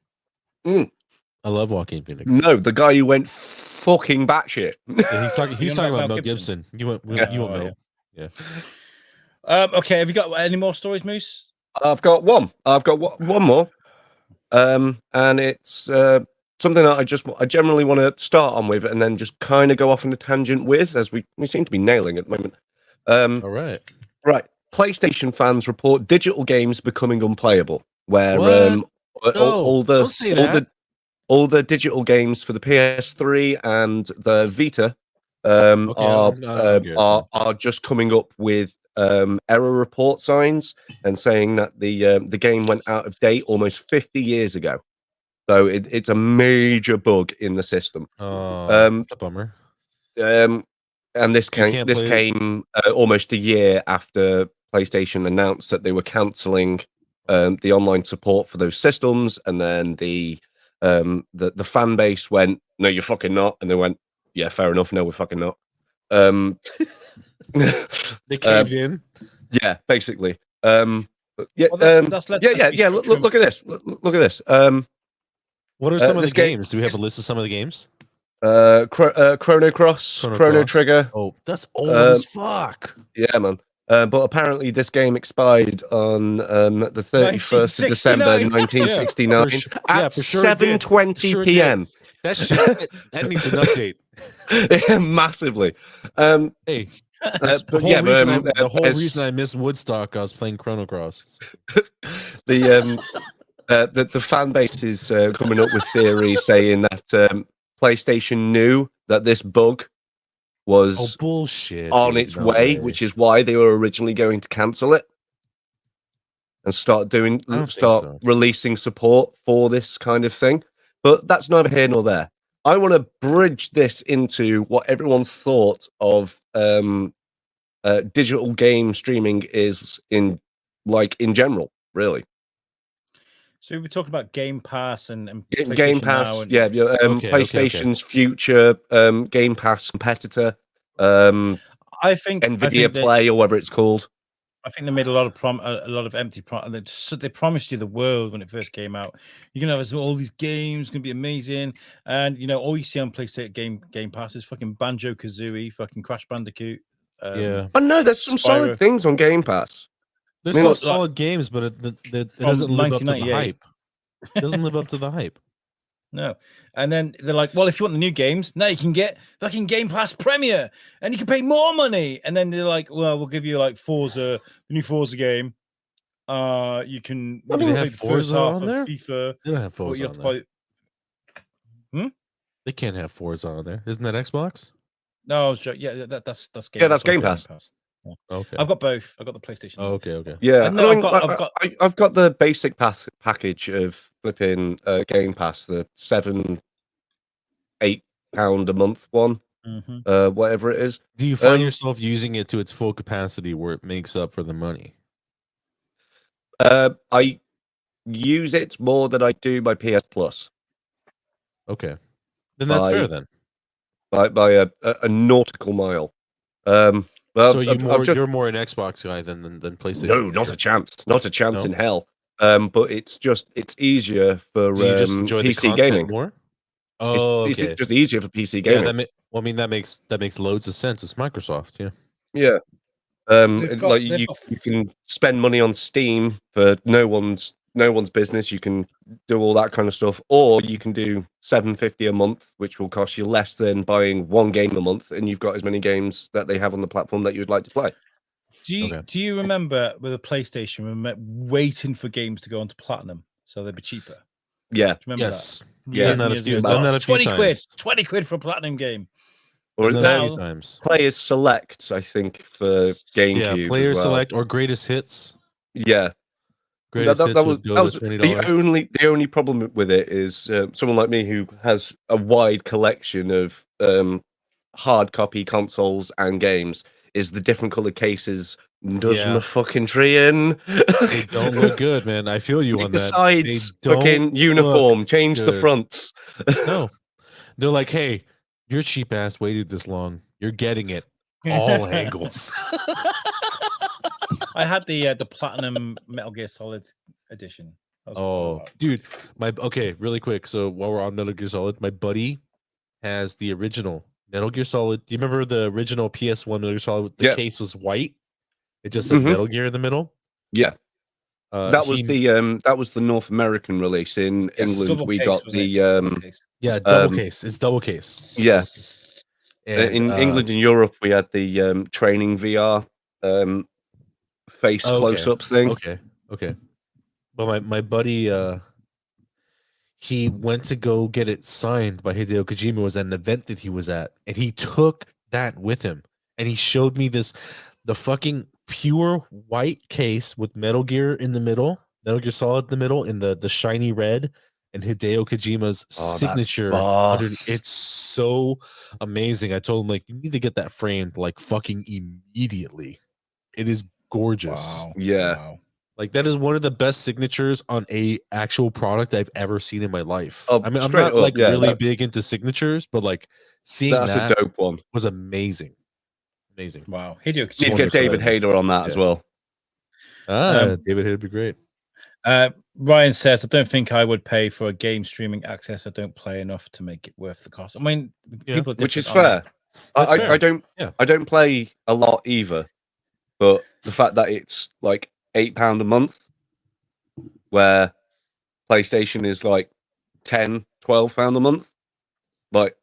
I love Joaquin Phoenix. No, the guy who went fucking batshit. Yeah, he's talking about Mel Gibson. You won't know. Yeah. Okay, have you got any more stories, Moose? I've got one. I've got one more. And it's something that I generally want to start on with, and then just kind of go off on a tangent with, as we seem to be nailing at the moment. All right. Right. PlayStation fans report digital games becoming unplayable, where all the digital games for the PS3 and the Vita are just coming up with error report signs and saying that the game went out of date almost 50 years ago. So it's a major bug in the system. It's a bummer. And this came almost a year after PlayStation announced that they were cancelling the online support for those systems, and then the fan base went, "No, you're fucking not," and they went, "Yeah, fair enough. No, we're fucking not." They caved in. Yeah, basically. Look at this. Look at this. What are some of the games? Do we have a list of some of the games? Chrono Cross, Chrono Trigger. Oh, that's old as fuck. Yeah, man. But apparently this game expired on the 31st of December 1969 at 7:20 p.m. That shit that needs an update. Yeah, massively. Hey, the whole reason I missed Woodstock, I was playing Chrono Cross. The fan base is coming up with theories saying that PlayStation knew that this bug was bullshit on its way, which is why they were originally going to cancel it and start releasing support for this kind of thing. But that's neither here nor there. I want to bridge this into what everyone's thought of digital game streaming is in general, really. So we're talking about Game Pass and Game Pass, PlayStation's future Game Pass competitor. I think Nvidia Play, or whatever it's called. I think they made a lot of empty they promised you the world when it first came out. You're gonna have all these games, gonna be amazing, and all you see on PlayStation Game Pass is fucking Banjo-Kazooie, fucking Crash Bandicoot. But no, there's some solid things on Game Pass. There's some solid games, but it doesn't live up to the hype. It doesn't live up to the hype. No. And then they're like, well, if you want the new games, now you can get fucking Game Pass Premier and you can pay more money. And then they're like, well, we'll give you like Forza, the new Forza game. You can have Forza on there? FIFA. They don't have Forza on there. They can't have Forza on there. Isn't that Xbox? No, yeah, that's Game Pass. Yeah, that's Game Pass. Okay. I've got both. I've got the PlayStation. Oh, okay. Yeah, No, I mean, I've got I've got the basic package of flipping Game Pass, the £7-8 a month one, Mhm. whatever it is. Do you find yourself using it to its full capacity where it makes up for the money? I use it more than I do my PS Plus Okay, then that's fair then. by a nautical mile. So I've just, you're more an Xbox guy than PlayStation? no, not a chance, not a chance No? in hell. But it's easier for Do you just enjoy the PC content gaming. more? Oh, It's okay. just easier for PC Yeah, gaming. that makes loads of sense. It's Microsoft, yeah. Yeah. They've Like got- you can spend money on Steam for no one's business. You can do all that kind of stuff, or you can do $7.50 a month, which will cost you less than buying one game a month, and you've got as many games that they have on the platform that you'd like to play. Do you remember with a PlayStation, waiting for games to go onto platinum so they'd be cheaper? Yeah, Do you remember Yes. that? Yeah. Years Done and that a years few- ago. done that a few 20 quid. times. 20 quid for a platinum game. or Done that a now- few times. Players Select, I think, for GameCube. Yeah, Player as well. Select or Greatest Hits. Yeah, Greatest Hits would go to $20. the only problem with it is someone like me who has a wide collection of hard copy consoles and games is the different color cases does Yeah. my fucking tree in. They don't look good, man. I feel you on the that. sides They don't fucking uniform, change the good. fronts. No. They're like, hey, your cheap ass waited this long. You're getting it all angles. I had the platinum Metal Gear Solid edition. That was Oh, dude, really quick. So while we're on Metal Gear Solid, my buddy has the original Metal Gear Solid. Do you remember the original PS1 Metal Gear Solid? The Yeah. case was white. It just said Mhm. Metal Gear in the middle. Yeah. That was he- the North American release. In Yes. England, Double we case, got wasn't the it? Double case. yeah, double um, case. It's double case. Yeah. Double case. And, in England and Europe, we had the training VR face Oh, okay. close-ups thing. Okay. But my buddy, he went to go get it signed by Hideo Kojima. It was at an event that he was at, and he took that with him, and he showed me the fucking pure white case with Metal Gear in the middle, Metal Gear Solid in the middle, in the shiny red, and Hideo Kojima's signature underneath. It's so amazing. I told him, like, you need to get that framed like fucking immediately. It is gorgeous. Wow. Yeah. Wow. Like, that is one of the best signatures on a actual product I've ever seen in my life. Oh, I mean, I'm straight not up, like yeah, really that- big into signatures, but like seeing That's that a dope one. was amazing. Amazing. Wow. Hideo Need to Kojima. get David Hayter on that as well. David Hayter would be great. Ryan says, I don't think I would pay for a game streaming access. I don't play enough to make it worth the cost. I mean, Yeah. people are Which is different, aren't fair. That's fair. I don't Yeah. I don't play a lot either, but the fact that it's like £8 a month, where PlayStation is like £10-12 a month, like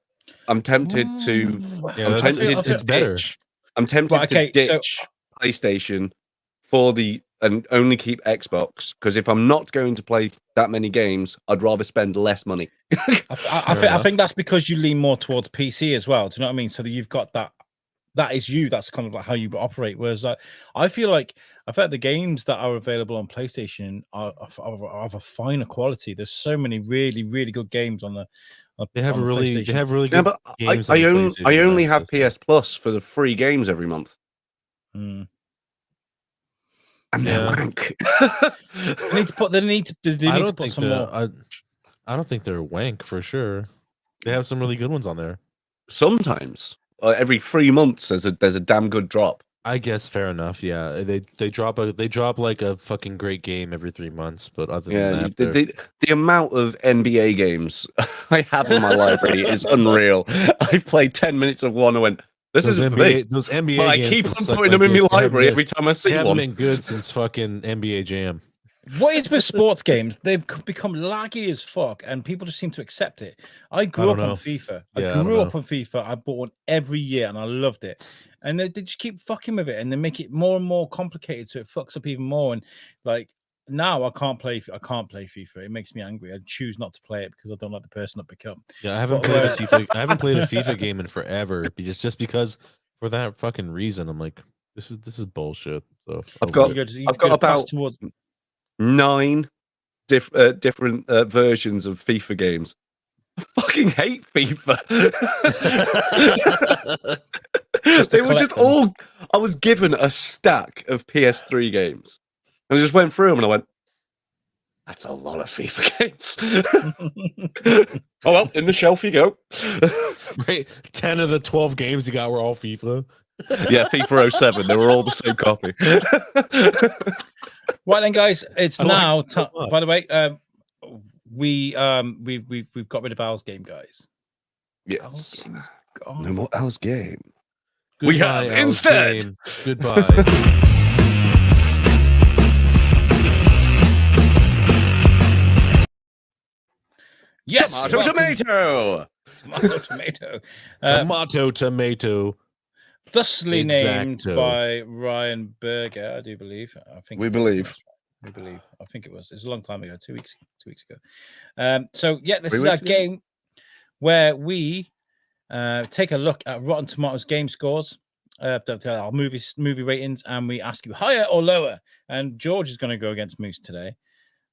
I'm tempted they? to Yeah, I'm that's- tempted it's- to it's better. ditch. I'm tempted Right, okay, to so- ditch PlayStation and only keep Xbox, because if I'm not going to play that many games, I'd rather spend less money. I think that's because you lean more towards PC as well. Do you know what I mean? So that you've got that is you. That's kind of like how you operate. Whereas I feel like the games that are available on PlayStation are of a finer quality. There's so many really, really good games on the. They have on the really PlayStation. Yeah, good but games. I on PlayStation only have nowadays. PS Plus for the free games every month, Mm. and they're Yeah. wank. They need to put. They need to I don't put think some more. I don't think they're wank for sure. They have some really good ones on there. Sometimes every 3 months there's a damn good drop. I guess fair enough. Yeah, they drop like a fucking great game every 3 months. But other than Yeah, that, they're- the amount of NBA games I have in my library is unreal. I've played 10 minutes of one and went, this those isn't for me. Those NBA But I games keep just on suck putting them in my dicks. They haven't library been- every time I see They haven't one. been good since fucking NBA Jam. What is with sports games? They've become laggy as fuck, and people just seem to accept it. I grew don't up on know. FIFA. Yeah, I I don't grew up know. on FIFA. I bought one every year, and I loved it. And they just keep fucking with it, and they make it more and more complicated, so it fucks up even more. And like now, I can't play FIFA. It makes me angry. I choose not to play it because I don't like the person I pick up. Yeah, I haven't But played a where- FIFA. I haven't played a FIFA game in forever, just because for that fucking reason. I'm like, This is bullshit. So I've got- You I've got go pass about- towards 9 different versions of FIFA games. I fucking hate FIFA. They were just collect them. all. I was given a stack of PS3 games, and I just went through them, and I went, "That's a lot of FIFA games." Oh well, in the shelf you go. right, 10 of the 12 games you got were all FIFA. Yeah, FIFA 07. They were all the same copy. Right then, guys, it's I like now. it so much. By the way, we've got rid of Al's game, guys. Al's Yes. game is gone. No more Al's game. We Goodbye, have Al's instead- game. Goodbye. Yes, Tomato, welcome- tomato. tomato. Tomato. Thusly named Exacto. by Ryan Berger, I do believe. I think We it was. believe. We believe. I think it was. It was a long time ago, 2 weeks ago. So yeah, this 3 is our weeks ago? game where we take a look at Rotten Tomatoes game scores, our movie ratings, and we ask you higher or lower. And George is going to go against Moose today.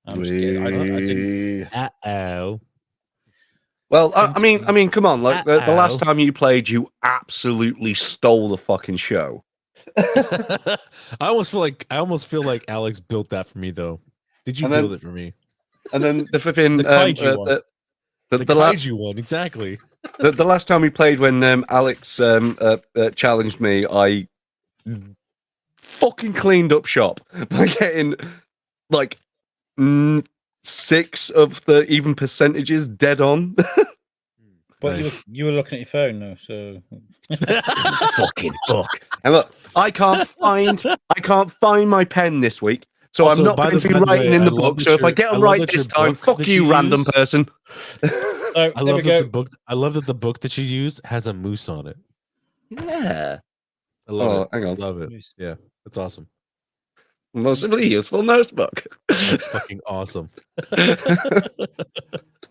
I'm just kidding. I didn't. Uh-oh. Well, I mean, come on! Like the last Uh-oh. time you played, you absolutely stole the fucking show. I almost feel like Alex built that for me though. Did you And then- build it for me? And then the flipping The kaiju one. The the last kaiju one, exactly. the last time we played, when Alex challenged me, I fucking cleaned up shop by getting like 6 of the even percentages dead on. But Nice. you were looking at your phone, though. So Fucking fuck. And look, I can't find my pen this week, so Also, I'm not by going the- to be by the writing way, in I the love book. that So if I you're- get I them love right that this your time, book fuck that you, you random use- person. So I there we love go. I love that the book that you used has a moose on it. Yeah. I love Oh, it. hang I on. love it. Yeah, that's awesome. Mostly useful notebook. That's fucking awesome.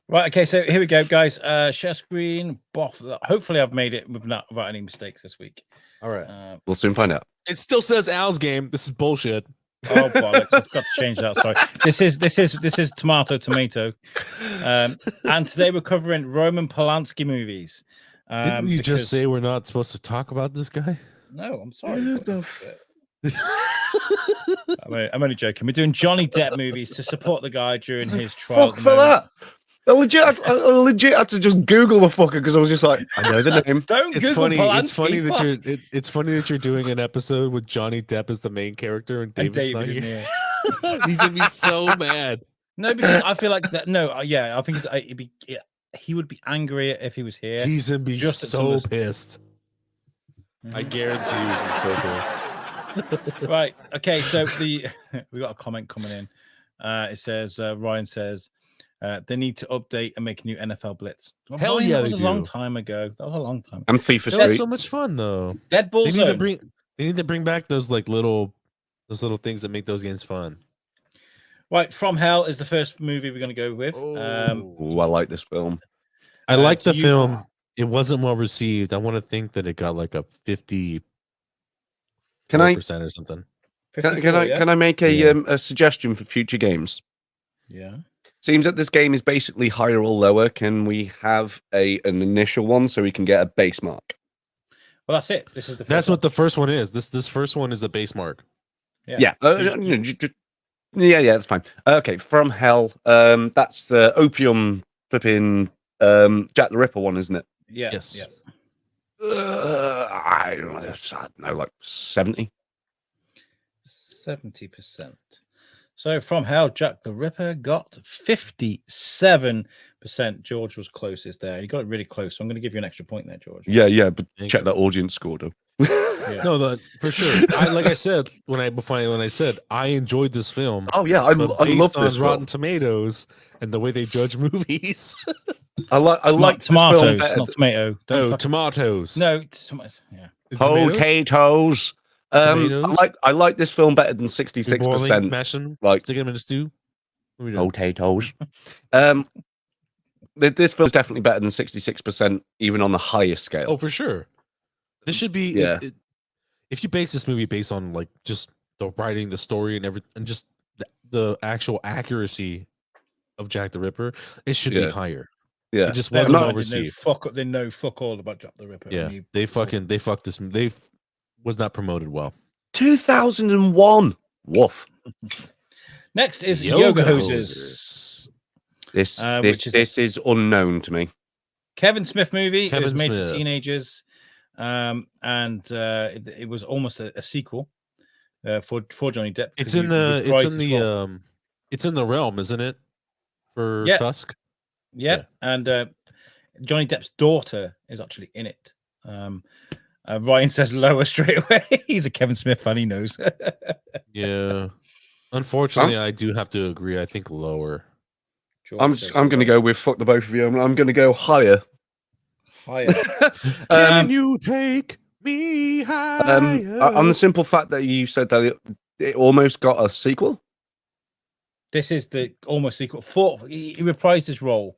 Right, okay, so here we go, guys. Share screen, boff. Hopefully, I've made it without any mistakes this week. All right. We'll soon find out. It still says Al's game. This is bullshit. Oh bollocks! I've got to change that. Sorry. This is tomato. And today we're covering Roman Polanski movies. Didn't you because- just say we're not supposed to talk about this guy? No? I'm sorry. I'm only joking. We're doing Johnny Depp movies to support the guy during his trial. Fuck for that. I legit had to just Google the fucker because I was just like, I know the name. Don't It's Google funny. It's Polanski, funny that fuck. it's funny that you're doing an episode with Johnny Depp as the main character and And David's not David isn't here. here. He's gonna be so mad. No, because I feel like that. No, yeah, I think he would be angry if he was here. He's gonna be Just at so some of- pissed. I Mhm. guarantee you, he's gonna be so pissed. Right. Okay. So we got a comment coming in. It says Ryan says they need to update and make a new NFL Blitz. Well, Hell Ryan, yeah, that was they a long do. time ago. That was a long time. I'm FIFA That was Street. so much fun though. Deadball They need to Zone. bring back those little things that make those games fun. Right. From Hell is the first movie we're going to go with. Ooh, I like this film. I like do the you- film. It wasn't well received. I want to think that it got like a 50% Can I or something. 54, can I make a Yeah. a suggestion for future games? Yeah. Seems that this game is basically higher or lower. Can we have an initial one so we can get a base mark? Well, that's it. This is the. That's first what the first one is. This first one is a base mark. one. Yeah. Yeah, that's fine. Okay, From Hell. That's the opium flipping Jack the Ripper one, isn't it? Yeah. Yes. Yeah. I don't know, like 70. 70%. So from Hell, Jack the Ripper got 57%. George was closest there. He got it really close. So I'm going to give you an extra point there, George. Yeah, but Thank check you. that audience score though. Yeah. No, for sure. Like I said when I said I enjoyed this film. Oh yeah, I but love based this on Rotten film. Tomatoes and the way they judge movies. I like this tomatoes, film better. not tomato. Don't Oh, fuck- tomatoes. No, tomatoes. Yeah. Is it tomatoes? Potatoes. Tomatoes? I like this film better than You're 66%. mashing, Like sticking them in a stew. What are we doing? potatoes. This film's definitely better than 66%, even on the highest scale. Oh, for sure. This should be. Yeah. if you base this movie based on like just the writing, the story, and everything, and just the actual accuracy of Jack the Ripper, it should be higher. Yeah, It just Bear in wasn't mind, well they know received. they know fuck all about Jack the Ripper. Yeah, and you they sort of- fucked this. They was not promoted well. 2001. Woof. Next is Yoga Yoga Hosers. This is unknown to me. Kevin Smith movie. It was Kevin made for Smith. teenagers, and it was almost a sequel for Johnny Depp. It's because in he the reprised his role. it's in the realm, isn't it? For Yeah. Tusk. Yeah, and Johnny Depp's daughter is actually in it. Ryan says lower straight away. He's a Kevin Smith fan. He knows. Yeah. Unfortunately, I do have to agree. I think lower. I'm going to go with fuck the both of you. I'm going to go higher. higher. Can you take me higher? On the simple fact that you said that it almost got a sequel. This is the almost sequel. He reprised his role.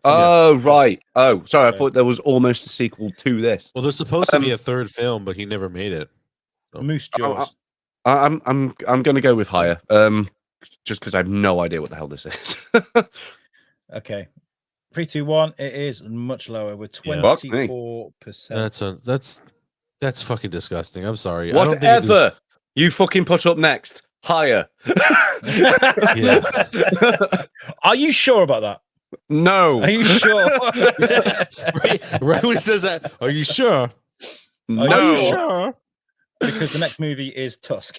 Oh, right. Oh, sorry. I thought there was almost a sequel to this. Well, there's supposed to be a third film, but he never made it. Moose Jaws. I'm going to go with higher. Just because I have no idea what the hell this is. Okay. 3, 2, 1. It is much lower. We're Yeah. 24%. That's fucking disgusting. I'm sorry. I don't think it Whatever you fucking put up next, higher. Yeah. Are you sure about that? No. Are you sure? right when he says that, are you sure? No. Are you sure? Because the next movie is Tusk.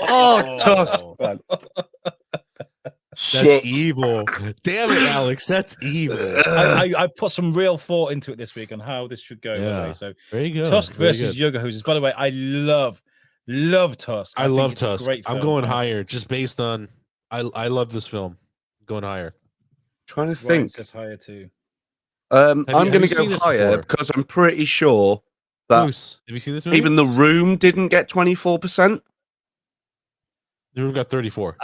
Oh, Tusk. Man. That's evil. Damn it, Alex. That's evil. I put some real thought into it this week on how this should go. By the way. So There you go. Tusk Very versus good. Yoga Hosers. By the way, I love Tusk. I think love it's a Tusk. great I'm film. going higher just based on I love this film. Going higher. Trying to Ryan think. says higher too. I'm have going you to seen go this higher before? because I'm pretty sure that Bruce, have you seen this movie? even The Room didn't get 24%. The Room got 34.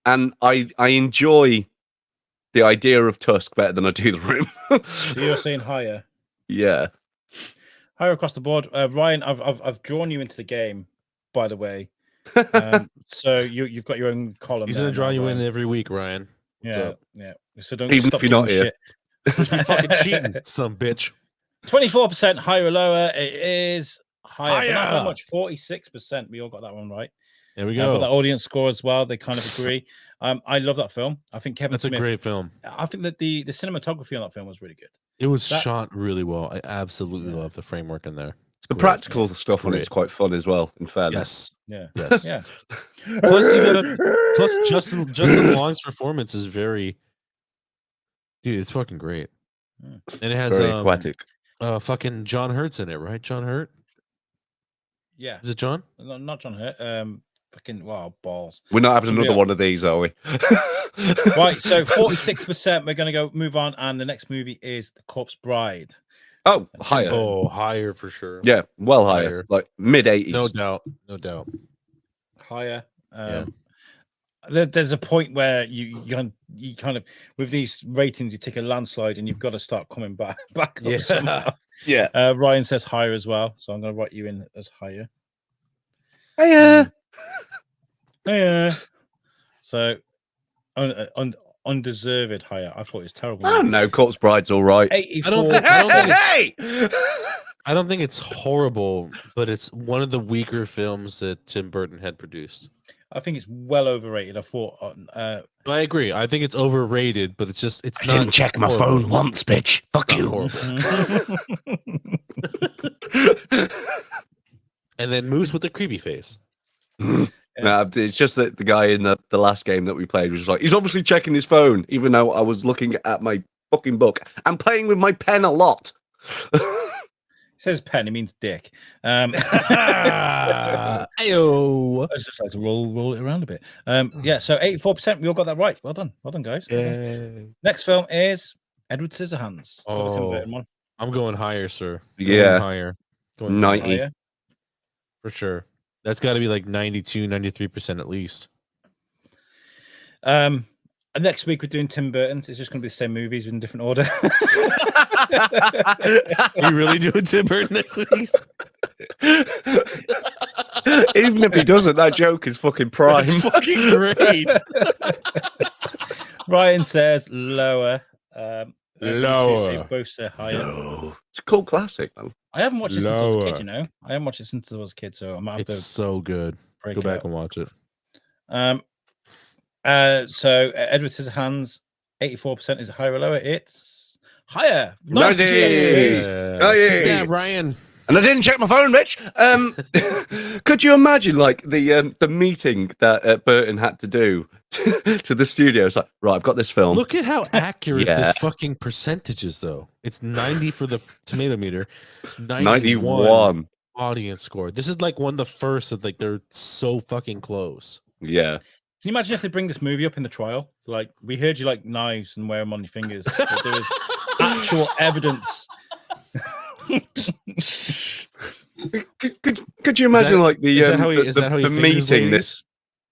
And I enjoy the idea of Tusk better than I do The Room. So you're saying higher. Yeah. Higher across the board. Ryan, I've drawn you into the game, by the way. So you've got your own column. He's there gonna draw now, you in Ryan. every week, Ryan. What's Yeah, up? yeah. So don't Even stop if you're not giving here. shit. You're fucking cheating, some bitch. 24% higher or lower. It is higher. But not Higher. that much. 46%. We all got that one right. There we But go. the audience score as well. They kind of agree. I love that film. I think Kevin That's a Smith. great film. I think that the cinematography on that film was really good. It was That- shot really well. I absolutely love the framework in there. It's The great. practical stuff on great. it's quite fun as well, in fairness. Yeah. Yes. Yeah. Plus, plus Justin Long's performance is very, dude. It's fucking great, Mm. and it has Very aquatic. fucking John Hurt's in it, right? John Hurt. Yeah. Is it John? Not John Hurt. Fucking wow, balls. We're not having So another we are- one of these, are we? Right, so 46%. We're gonna go move on, and the next movie is The Corpse Bride. Oh, higher. Oh, higher for sure. Yeah, well higher. Higher. Like mid 80s. No doubt. No doubt. Higher. There's a point where you kind of with these ratings you take a landslide and you've got to start coming back up Yeah. somehow. Yeah. Ryan says higher as well, so I'm going to write you in as higher. Hiya. Yeah. So undeserved higher. I thought it was terrible. I don't know. Corpse Bride's all right. 84. I don't think it's- Hey! I don't think it's horrible, but it's one of the weaker films that Tim Burton had produced. I think it's well overrated. I thought. I agree. I think it's overrated, but it's not. Didn't check my horrible. phone once, bitch. Fuck Not you. horrible. And then Moose with the creepy face. No, it's just that the guy in the last game that we played was just like, he's obviously checking his phone, even though I was looking at my fucking book. I'm playing with my pen a lot. It says pen. It means dick. Ayo. I just like to roll it around a bit. Yeah. So 84%. We all got that right. Well done, guys. Well done. Next film is Edward Scissorhands. Got the Tim Oh. Burton one. I'm going higher, sir. Yeah. Going higher. Going 90. Higher. for sure. That's got to be like 92, 93% at least. And next week we're doing Tim Burton. It's just going to be the same movies in different order. Are you really doing Tim Burton next week? Even if he doesn't, that joke is fucking prime. That's fucking great. Ryan says lower. Lower. Both say higher. No. It's a cult classic, man. I haven't watched it since I was a kid, Lower. you know. I haven't watched it since I was a kid, so I might have It's to so good. break Go it back out. and watch it. So Edward Scissorhands, 84% is higher or lower. It's higher. 90. Oh, yeah. Take that, Ryan. And I didn't check my phone, Mitch. Could you imagine, like, the meeting that Burton had to do to the studio? It's like, right, I've got this film. Look at how accurate Yeah. this fucking percentage is, though. It's 90 for the tomato meter, 91. audience score. This is like one of the first that like they're so fucking close. Yeah. Can you imagine if they bring this movie up in the trial? Like, we heard you like knives and wear them on your fingers. But there is actual evidence. Could you imagine, like, the is that how he the fingers meeting? ladies?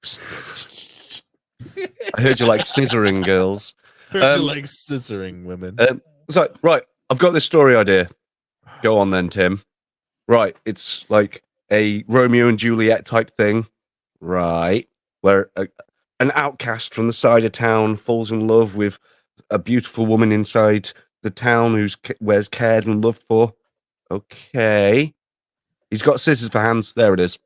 This. I heard you like scissoring girls. Heard you like scissoring women. It's like, right, I've got this story idea. Go on then, Tim. Right, it's like a Romeo and Juliet type thing, right? Where an outcast from the side of town falls in love with a beautiful woman inside the town where's cared and loved for. Okay. He's got scissors for hands. There it is.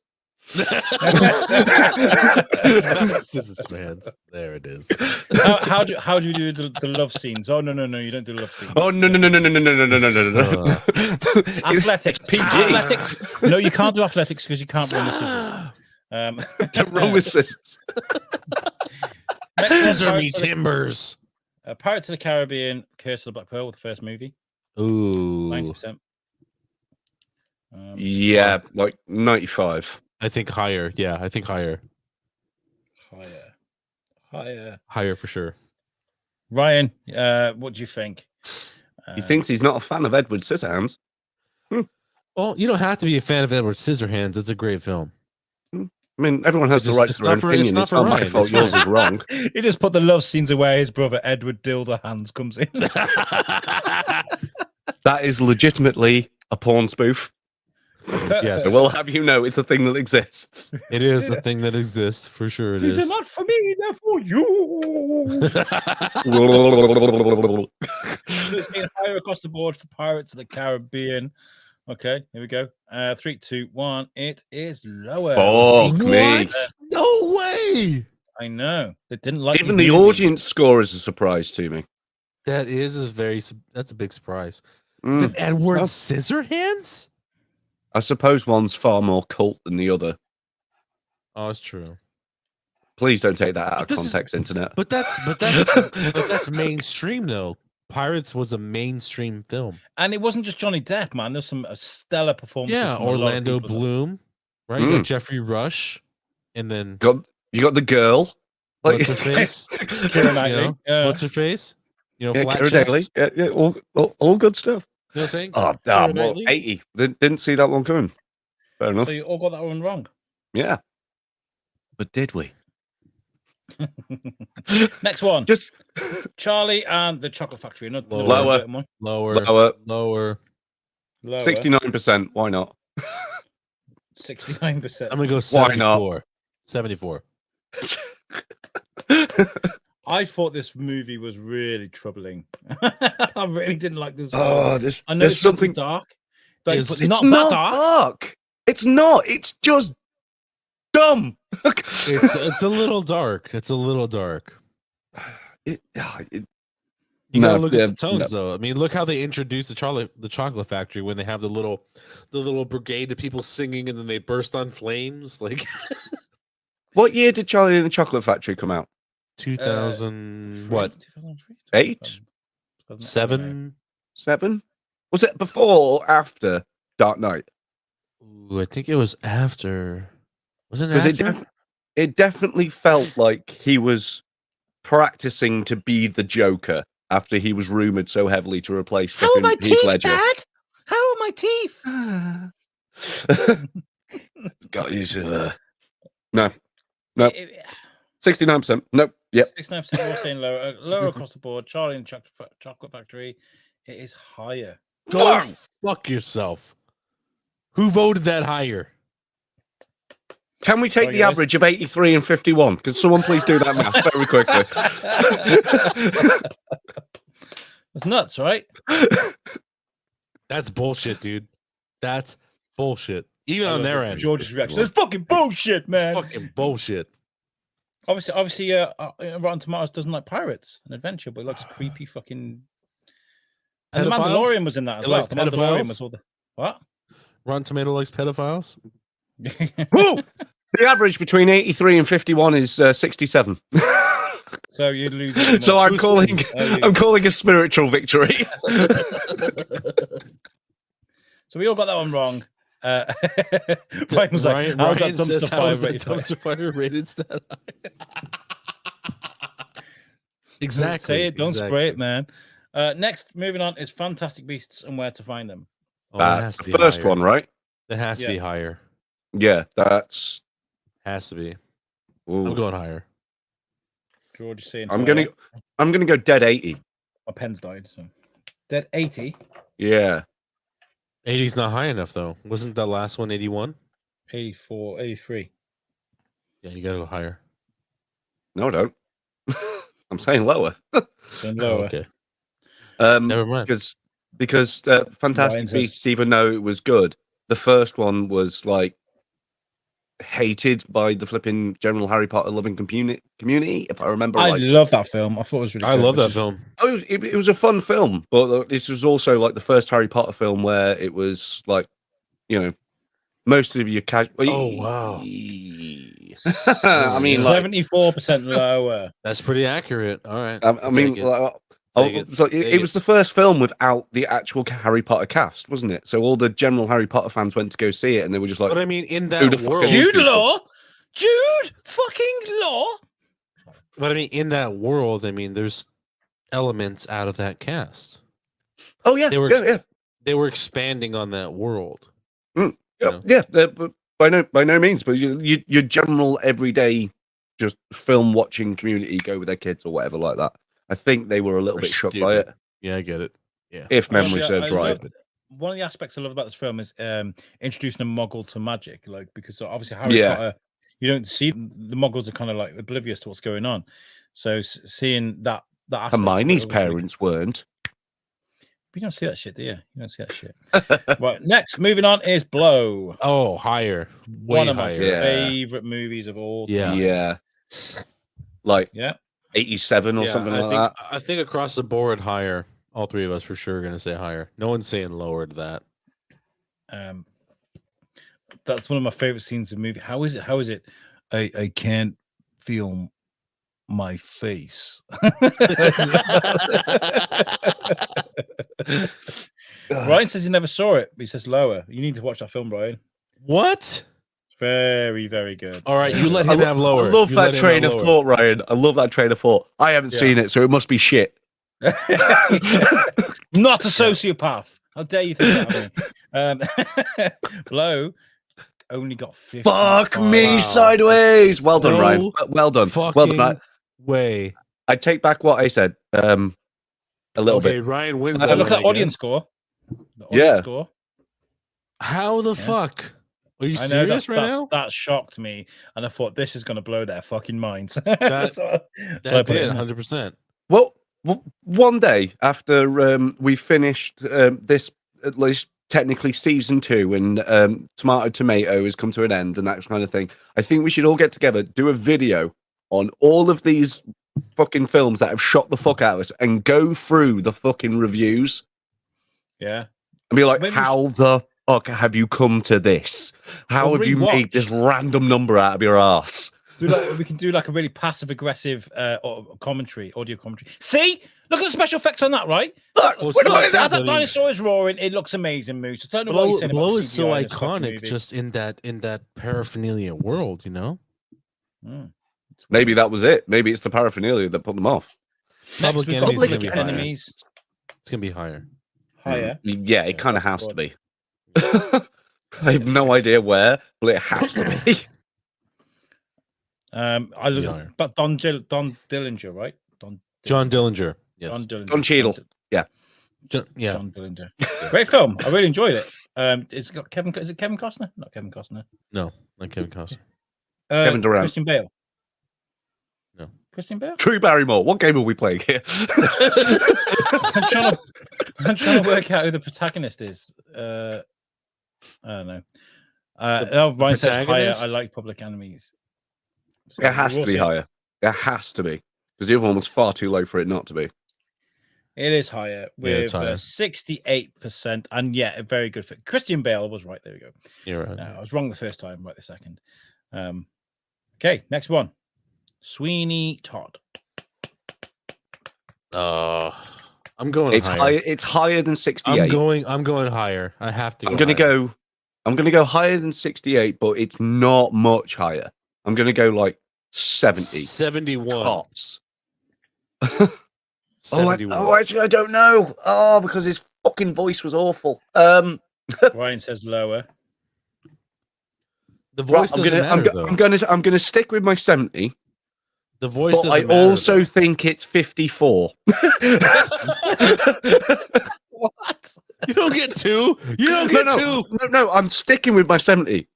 Scissors for hands. There it is. How do you do the love scenes? Oh no, you don't do love scenes. Oh no. Athletics. It's PG. Athletics. No, you can't do athletics because you can't run the scissors. Don't run with scissors. Scissor me timbers. Pirates of the Caribbean, Curse of the Black Pearl, the first movie. Ooh. 90%. Yeah, like 95. I think higher. Yeah, I think higher. Higher For sure. Ryan, what do you think? He thinks he's not a fan of Edward Scissorhands. Well, you don't have to be a fan of Edward Scissorhands. It's a great film. I mean, everyone has It's the right just- to their own opinion. It's not my Ryan, fault. it's Yours fine. is wrong. He just put the love scenes where his brother Edward Dilder Hands comes in. That is legitimately a porn spoof. Yes. I will have you know it's a thing that exists. It is a thing that exists for sure. It These are is. not for me, they're for you. It's getting higher across the board for Pirates of the Caribbean. Okay, here we go. 3, 2, 1. It is lower. Fuck me. What? No way. I know. They didn't like Even these the movies. audience score is a surprise to me. That is that's a big surprise. Mm. Did Edward Oh. Scissorhands? I suppose one's far more cult than the other. Oh, it's true. Please don't take that out of This is- context, internet. But that's mainstream though. Pirates was a mainstream film. And it wasn't just Johnny Depp, man. There's some stellar performances. Yeah, from a lot of Orlando people. Bloom, right? You got Jeffrey Rush, and then You got the girl. what's her face? Keira Knightley. You know, Yeah. what's her face? You know, Yeah, flat Keira Knightley. chest. Yeah, all good stuff. You know what I'm saying? Oh, Keira damn, well, Knightley? 80. Didn't see that one coming. Fair enough. So you all got that one wrong. Yeah. But did we? Next one. Just Charlie and the Chocolate Factory. Another Lower. one. Lower. Lower. 69%. Why not? 69%. I'm gonna go Why not? 74. 74. I thought this movie was really troubling. I really didn't like this. Oh, I know there's it's something. dark. But It's it's It's not not that dark. dark. It's not. It's just dumb. It's a little dark. It's a little dark. It- You No, gotta look yeah, at the tones though. I mean, look how they introduced the chocolate factory when they have the little brigade of people singing and then they burst on flames. Like What year did Charlie and the Chocolate Factory come out? 2000 what? 2003? 8? 7? 7? Was it before or after Dark Knight? Ooh, I think it was after. Was it Because after? it definitely felt like he was practicing to be the Joker after he was rumored so heavily to replace fucking Heath Ledger. Dad? How are my teeth? Got his no. 69%. Nope. Yep. 69% more saying lower. Lower across the board. Charlie and the Chocolate Factory. It is higher. Go fuck yourself. Who voted that higher? Can we take Sorry, the guys. average of 83 and 51? Can someone please do that math very quickly? That's nuts, right? That's bullshit, dude. That's bullshit. Even on their end. George's reaction. That's fucking bullshit, man. It's fucking bullshit. Obviously, Rotten Tomatoes doesn't like pirates and adventure, but it likes creepy fucking. And the Pedophiles? Mandalorian was in that as It well. likes The Mandalorian pedophiles? was all the what? Rotten Tomato likes pedophiles. Woo! The average between 83 and 51 is 67. So you'd lose. So I'm calling a spiritual victory. So we all got that one wrong. Ryan was like, "How's that Ryan says, dumpster how fire is that rated high?" dumpster fire rated that high? Exactly. Say it, don't exactly. spray it, man. Next, moving on, is Fantastic Beasts and Where to Find Them. Oh, that has to The be first higher. one, right? That has to be Yeah. higher. Yeah, that's. Has to be. Ooh. I'm going higher. George is saying I'm gonna go dead 80. my pen's died. So dead 80. Yeah. 80's not high enough though. Wasn't that last one 81? 84, 83. Yeah, you gotta go higher. No, I don't. I'm saying lower. Then lower. Okay. Never mind. Because Fantastic Ryan says- Beasts, even though it was good, the first one was like hated by the flipping general Harry Potter loving community, if I remember I right. love that film. I thought it was really I good, love which that is- film. Oh, it was a fun film, but this was also like the first Harry Potter film where it was like, you know, most of your casual. Oh, wow. I mean, like, 74% lower. That's pretty accurate. All right. I I'll mean, take it. like, Take it. so Take it was the first film without the actual Harry Potter cast, wasn't it? So all the general Harry Potter fans went to go see it, and they were just like, But I mean, in Who that the fuck world, is these Jude people? Law? Jude fucking Law? but I mean, in that world, I mean, there's elements out of that cast. "Oh yeah, They were- yeah, They were expanding on that world. yeah, know? yeah." But by no means, but your general everyday just film watching community go with their kids or whatever like that. I think they were a little They're bit shocked by stupid. it, Yeah, I get it. Yeah. if memory Actually, serves I right. love- one of the aspects I love about this film is introducing a Muggle to magic, like because obviously Harry Yeah. Potter, you don't see the Muggles are kind of like oblivious to what's going on. So seeing that aspect of it Hermione's was really good. parents weren't. You don't see that shit, do you? You don't see that shit. Right, next, moving on is Blow. Oh, higher. Way One of my higher. Yeah. favorite movies of all Yeah. time. Yeah, like Yeah. 87 or Yeah, something I like think, that. I think across the board, higher. All three of us for sure are going to say higher. No one's saying lower to that. That's one of my favorite scenes of the movie. How is it? I can't feel my face. Ryan says he never saw it, but he says lower. You need to watch that film, Brian. What? It's very, very good. All right, you let I him have lower. I love You that let him train have of lower. thought, Ryan. I love that train of thought. I haven't Yeah. seen it, so it must be shit. Not a sociopath. How dare you think that of me? Blow only got 50. Fuck me Wow. sideways. Well done, No Ryan. Well done. Well Fucking done. way. I take back what I said. A little Okay, bit. Ryan wins So that look one, at the I audience guess. score. The Yeah. audience score. How the Yeah. fuck? Are you I know serious right now? that shocked me, and I thought this is going to blow their fucking minds. That- So I That put it did in there. 100%. Well, one day after we finished this, at least technically season 2, and Tomayto has come to an end and that kind of thing, I think we should all get together, do a video on all of these fucking films that have shot the fuck out of us and go through the fucking reviews Yeah. and be like, Maybe we how the fuck have you come to this? How Or have you made rewatch. this random number out of your ass? We can do like a really passive aggressive commentary, audio commentary. See, look at the special effects on that, right? Look, Well, what the fuck is As that? that dinosaur is roaring, it looks amazing, Moose. I don't know what you're Blow, saying Blow about is so CGI in this fucking iconic movie. just in that paraphernalia world, you know? Mm. Maybe that was it. Maybe it's the paraphernalia that put them off. Next, Public we've got Enemy's gonna Public be higher. Enemies. It's going to be higher. Higher. Yeah, it Yeah, kind of that's has to good. be. I have no idea where, but it has to be. I Be look higher. but Don Dillinger, right? John Dillinger. Yes. Don Dillinger. Don Cheadle. Yeah. John Dillinger. Great film. I really enjoyed it. It's got Kevin. Is it Kevin Costner? Not Kevin Costner. No, not Kevin Costner. Kevin Durant. Christian Bale. No. Christian Bale. Drew Barrymore. What game are we playing here? I'm trying to work out who the protagonist is. I don't know. Ryan says higher. I like Public Enemies. So It has to be higher. It has to be. Because the other one was far too low for it not to be. It is higher with higher. 68%. And yeah, a very good fit. Christian Bale was right. There we go. You're right. I was wrong the first time, right the second. Okay, next one. Sweeney Todd. I'm going It's higher. higher. It's higher than 68. I'm going higher. I have to. I'm gonna go higher than 68, but it's not much higher. I'm gonna go like 70. 71. Tops. 71. Actually, I don't know. Oh, because his fucking voice was awful. Ryan says lower. The voice doesn't matter, though. I'm gonna stick with my 70. The voice But doesn't I matter, also think it's 54. What? You don't get two. You don't get two. No, I'm sticking with my 70.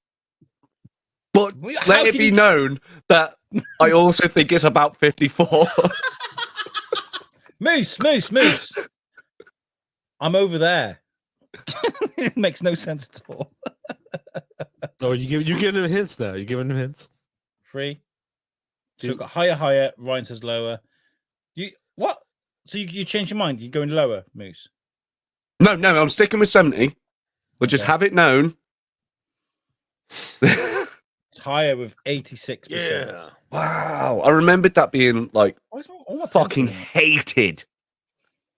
But How let it can be you- known that I also think it's about 54. Moose. I'm over there. It makes no sense at all. Oh, you're giving him hints now. You're giving him hints. 3. So we've got higher. Ryan says lower. You what? So you change your mind? You're going lower, Moose? No, I'm sticking with 70. But just Okay. have it known. It's higher with 86%. Yeah. Wow. I remembered that being like Why is all my fucking pencils in it? hated.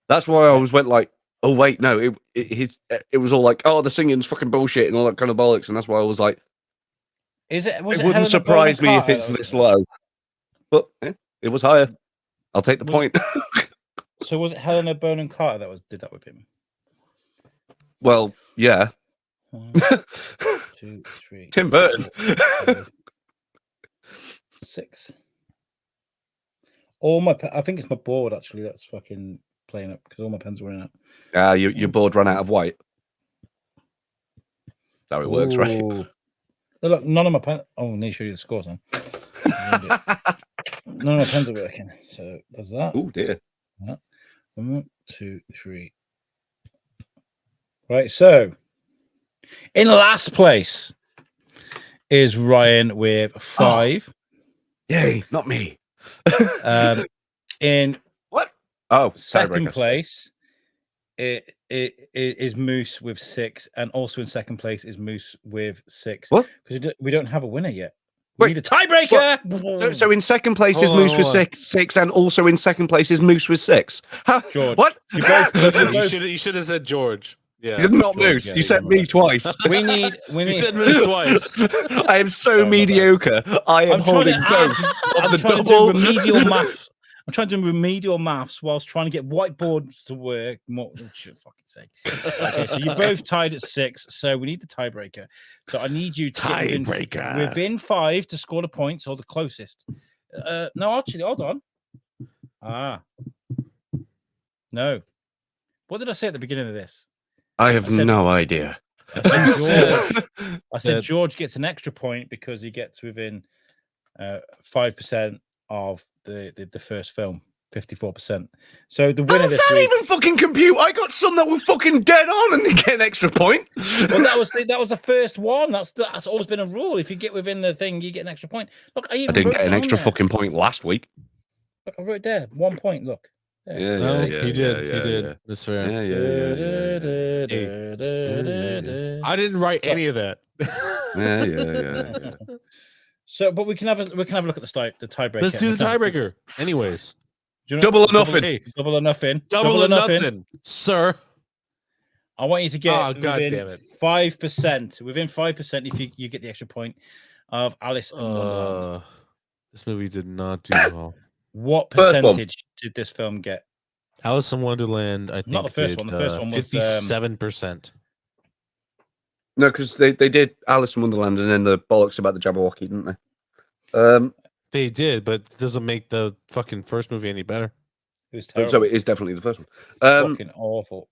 That's why I was went like, oh wait, no, it was all like, oh, the singing's fucking bullshit and all that kind of bollocks, and that's why I was like, Was it it wouldn't Helena surprise me Bonham if it's Carter? this low. But it was higher. I'll take the point. So was it Helena Bonham Carter that did that with him? Well, yeah. 1, 2, 3. Tim Burton. 4, 6. I think it's my board actually that's fucking playing up because all my pens were in it. Your board ran out of white. That's how it works, right? Ooh. Oh, look, none of my pens. Oh, I need to show you the scores then. None of my pens are working. So there's that. Oh dear. 1, 2, 3. Right. So in last place is Ryan with 5. Yay, not me. In What? Oh, second tiebreaker. place it is Moose with 6, and also in second place is Moose with 6. What? Because we don't have a winner yet. We Wait, need a tiebreaker. So in second place is Hold on, Moose with hold on. six, and also in second place is Moose with 6. How? George, What? you both- You should have said George. Yeah. You're not George, Moose. yeah, You said you're me right. twice. we need. You said Moose twice. I am so Sorry about that. mediocre. I am I'm trying holding to both I'm of the trying double. to do remedial maths. I'm trying to do remedial maths whilst trying to get whiteboards to work. More, oh, shit, fucking sake. Okay, so you're both tied at 6. So we need the tiebreaker. So I need you to get within 5 to score the points or the closest. No, actually, hold on. No. What did I say at the beginning of this? I have I said- no idea. I said George gets an extra point because he gets within 5% of the first film, 54%. So the How winner does this that week. even fucking compute? I got some that were fucking dead on and they get an extra point. Well, that was the first one. That's always been a rule. If you get within the thing, you get an extra point. Look, I I didn't wrote get it an down extra there. fucking point last week. Look, I wrote it there. 1 point. Look. There. Yeah, No, yeah, he did. yeah, He did. yeah. That's fair. Yeah. I didn't write any of that. Yeah. So, but we can have a look at the tiebreaker. Let's do the tiebreaker. Anyways, Do you know- Double or nothing. Hey, Double or nothing. double or nothing, sir. I want you to get Oh, God within damn it. 5%. Within 5%, if you get the extra point of Alice in Wonderland. This movie did not do well. What First one. percentage did this film get? Alice in Wonderland, I think, Not the first did, one. The first one was 57%. No, because they did Alice in Wonderland and then the bollocks about the Jabberwocky, didn't they? They did, but it doesn't make the fucking first movie any better. It was terrible. So it is definitely the first one. Fucking awful.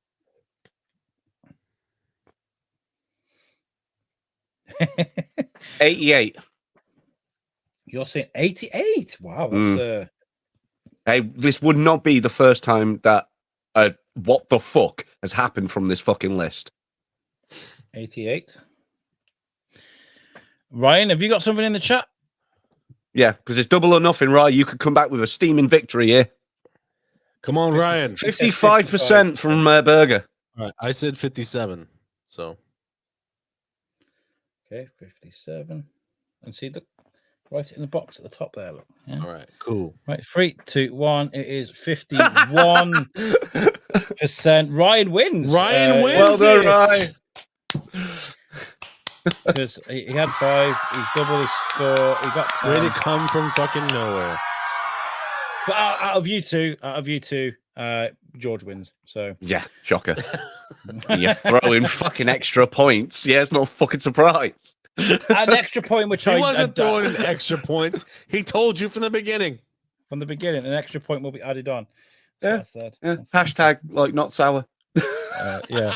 88. You're saying 88? Wow, that's Hey, this would not be the first time that what the fuck has happened from this fucking list. 88. Ryan, have you got something in the chat? Yeah, because it's double or nothing, right? You could come back with a steaming victory here. Come on, Ryan. 55% from Burger. All right, I said 57. So Okay, 57. And see, look, right in the box at the top there. Look. Yeah. all right, cool. Right, 3, 2, 1. It is 51%. Ryan wins. Ryan wins. Well done, it. Ryan. Because he had 5. He's doubled his score. He got 10. Way to come from fucking nowhere. But out of you two, George wins. So Yeah, shocker. You're throwing fucking extra points. Yeah, it's not a fucking surprise. an extra point, which He I wasn't throwing in extra points. He told you from the beginning. from the beginning. An extra point will be added on. So Yeah, that's that. Yeah. Hashtag like not sour. Yeah.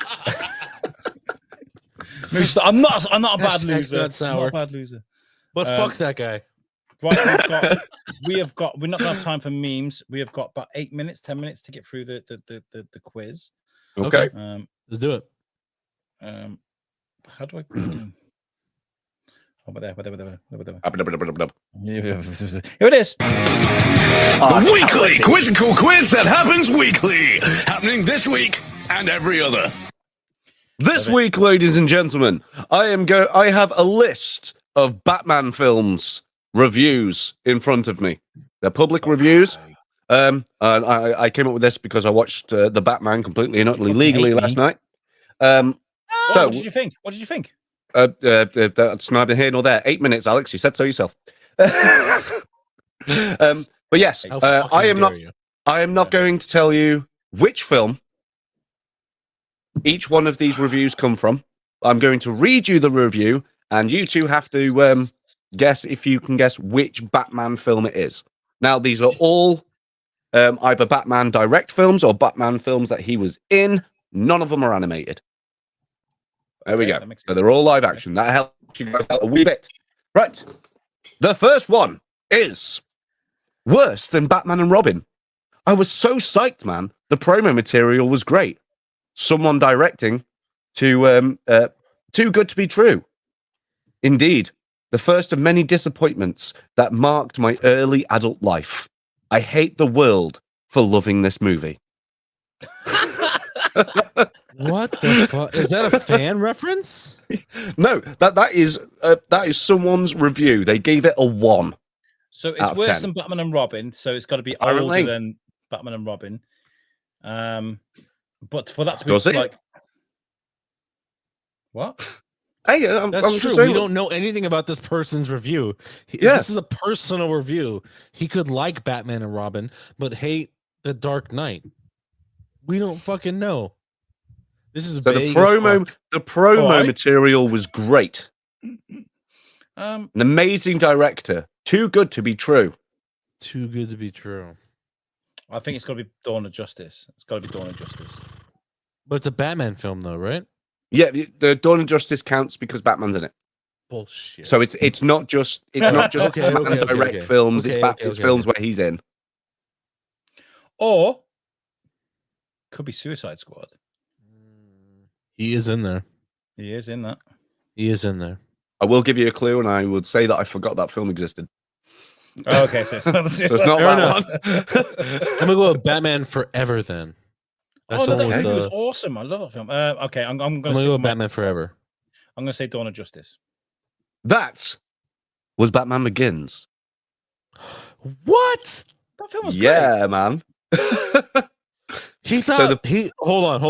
I'm not a bad Hashtag loser. not sour. I'm not a bad loser. But fuck that guy. Right, we're not gonna have time for memes. We have got about 8 minutes, 10 minutes to get through the quiz. Okay. Let's do it. How do I over there. Here it is. The weekly quizzical quiz that happens weekly, happening this week and every other. This week, ladies and gentlemen, I have a list of Batman films reviews in front of me. They're public reviews. And I came up with this because I watched The Batman completely and utterly legally last night. So, what did you think? That's neither here nor there. 8 minutes, Alex. You said so yourself. But yes, I am not going to tell you which film each one of these reviews come from. I'm going to read you the review, and you two have to guess if you can guess which Batman film it is. Now, these are all either Batman direct films or Batman films that he was in. None of them are animated. There we go. So they're all live action. That helps you guys out a wee bit. Right. The first one is worse than Batman and Robin. I was so psyched, man. The promo material was great. Someone directing to Too Good to Be True. Indeed, the first of many disappointments that marked my early adult life. I hate the world for loving this movie. What the fuck? Is that a fan reference? No, that is someone's review. They gave it a 1. So it's worse than Batman and Robin. So it's got to be older than Batman and Robin. But for that to be like, what? Hey, That's true. We don't know anything about this person's review. This is a personal review. He could like Batman and Robin, but hate The Dark Knight. We don't fucking know. This is the promo material was great. An amazing director. Too good to be true. Too good to be true. I think it's got to be Dawn of Justice. It's got to be Dawn of Justice. But it's a Batman film, though, right? Yeah, the Dawn of Justice counts because Batman's in it. Bullshit. So it's not just Batman direct films. It's films where he's in. Or could be Suicide Squad. He is in there. He is in that. He is in there. I will give you a clue, and I would say that I forgot that film existed. Oh, okay, so it's not, so it's not that one. I'm gonna go with Batman Forever then. That's that movie was awesome. I love that film. Okay, I'm gonna go with Batman Forever. I'm gonna say Dawn of Justice. That was Batman Begins. What? That film was great. Man. He thought hold on,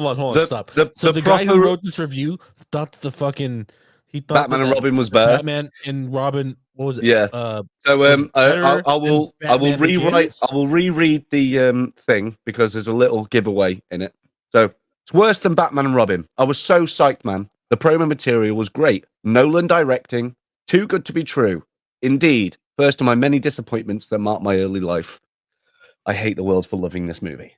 stop. The guy who wrote this review thought he thought Batman and Robin was better. Batman and Robin, what was it? Yeah. I will reread the thing because there's a little giveaway in it. So it's worse than Batman and Robin. I was so psyched, man. The promo material was great. Nolan directing, too good to be true. Indeed, first of my many disappointments that marked my early life. I hate the world for loving this movie.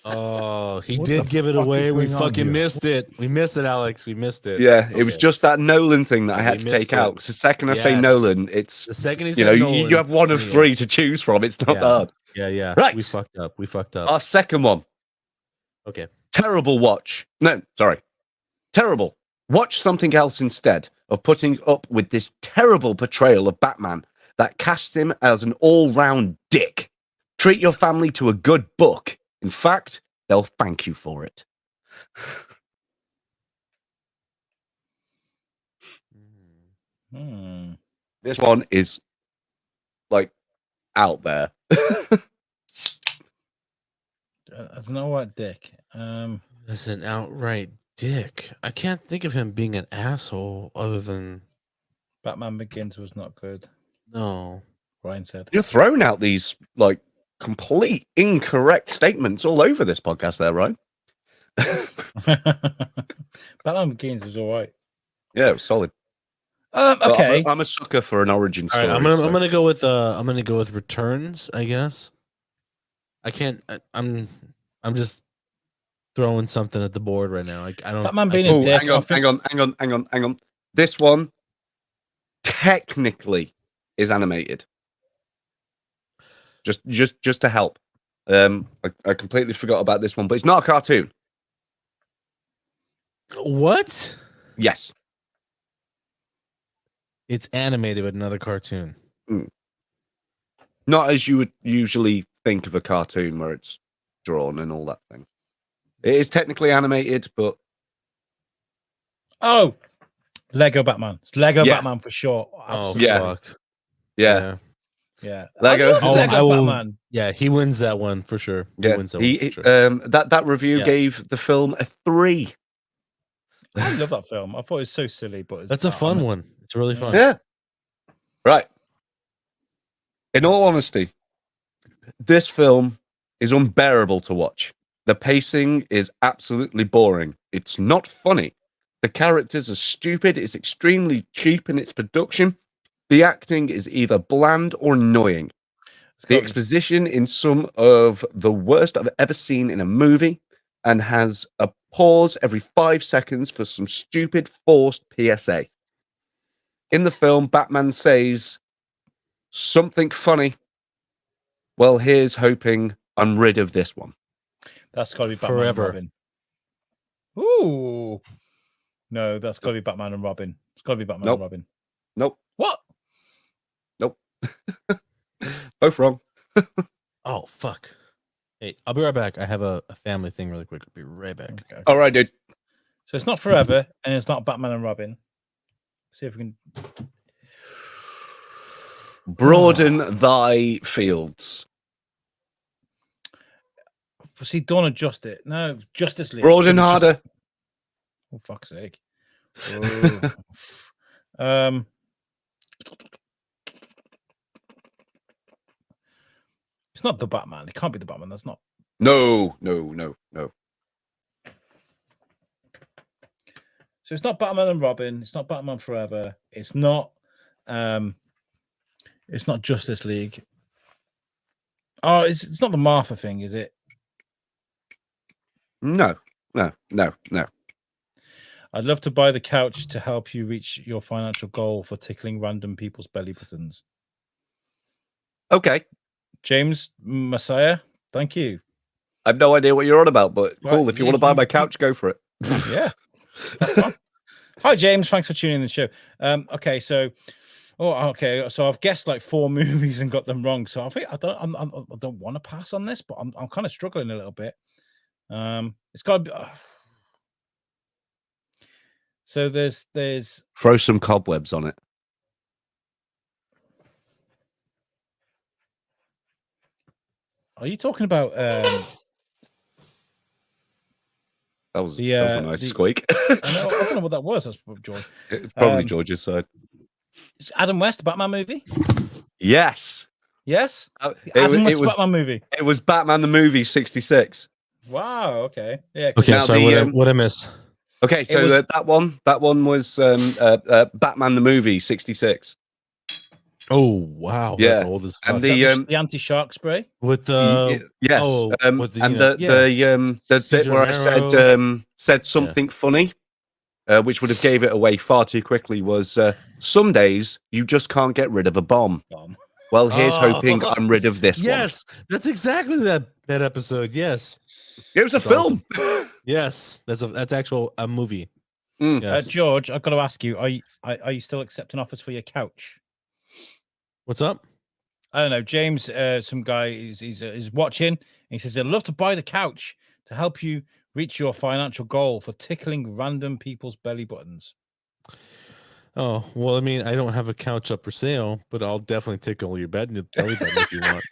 Oh, he What did the give it fuck away. is We going on fucking here? missed it. We missed it, Alex. We missed it. Yeah, it was Okay. just that Nolan thing that I We had to missed take it. out. 'Cause the second I say Yes. Nolan, it's The second he you said know Nolan, you have one of yeah. three to choose from. It's not Yeah. that hard. Yeah. Right. We fucked up. We fucked up. Our second one, Okay. terrible watch. No, sorry, terrible. Watch something else instead of putting up with this terrible portrayal of Batman that casts him as an all-round dick. Treat your family to a good book. In fact, they'll thank you for it. Hmm. This one is like out there. That's not what dick. As an outright dick. I can't think of him being an asshole other than Batman Begins was not good. no. Ryan said. You're throwing out these like complete incorrect statements all over this podcast there, right? Batman Begins was all right. Yeah, it was solid. But Okay. I'm a sucker for an origin All story. right, I'm so- gonna go with Returns, I guess. I can't. I'm just throwing something at the board right now. I don't. Batman I being can't- a dick. hang on. This one technically is animated. Just to help. I completely forgot about this one, but it's not a cartoon. What? Yes. It's animated, but not a cartoon. Not as you would usually think of a cartoon where it's drawn and all that thing. It is technically animated, but Oh, Lego Batman. It's Lego Yeah. Batman for sure. Oh Absolutely. Yeah. fuck. yeah. Yeah. Lego- I love Oh, Lego I will- Batman. Yeah, he wins that one for sure. He Yeah, wins that one for sure. that review Yeah. gave the film a 3. I love that film. I thought it was so silly, but it's, That's a fun one. It's really fun. Yeah. Right. In all honesty, this film is unbearable to watch. The pacing is absolutely boring. It's not funny. The characters are stupid. It's extremely cheap in its production. The acting is either bland or annoying. The exposition in some of the worst I've ever seen in a movie, and has a pause every 5 seconds for some stupid forced PSA. In the film, Batman says something funny. Well, here's hoping I'm rid of this one. That's got to be Batman Forever. and Robin. Ooh. No, that's got to be Batman and Robin. It's got to be Batman Nope. and Robin. Nope. What? Both wrong. Oh fuck. Hey, I'll be right back. I have a family thing really quick. I'll be right back. Okay. All right, dude. So it's not Forever, and it's not Batman and Robin. See if we can. Broaden thy fields. See, Dawn of Justice. No, Justice League. Broaden harder. Oh, fuck's sake. Oh. It's not the Batman. It can't be the Batman. That's not. No. So it's not Batman and Robin. It's not Batman Forever. It's not Justice League. Oh, it's not the Martha thing, is it? No. I'd love to buy the couch to help you reach your financial goal for tickling random people's belly buttons. Okay. James Messiah, thank you. I have no idea what you're on about, but Right, cool. If you want to buy my couch, go for it. Yeah. That's fine. Hi, James. Thanks for tuning in the show. Okay, so I've guessed like 4 movies and got them wrong. So I think I don't want to pass on this, but I'm kind of struggling a little bit. It's got to be. So there's Throw some cobwebs on it. Are you talking about That was a nice squeak. I don't know what that was. That's George. It's probably George's side. It's Adam West, the Batman movie? Yes. Yes? It Adam West was Batman movie. It was Batman the movie 66. Wow, okay. Yeah. 'cause Okay, Now sorry. the, What I miss? Okay, so was- that one was Batman the movie 66. Oh wow, Yeah. that's old as fuck. And Is that the the anti-shark spray? With the yes, with and the, you know, the bit Caesar where I said Romero. said something funny, which would have gave it away far too quickly, was some days you just can't get rid of a bomb. Well, here's hoping I'm rid of this one. Yes, that's exactly that episode. Yes, It was a That's film. yes, that's actual a movie. Mm. Yes. George, I've got to ask you: are you still accepting offers for your couch? What's up? I don't know, James. Some guy is watching. And he says, "I'd love to buy the couch to help you reach your financial goal for tickling random people's belly buttons." Oh well, I mean, I don't have a couch up for sale, but I'll definitely tickle your belly button if you want.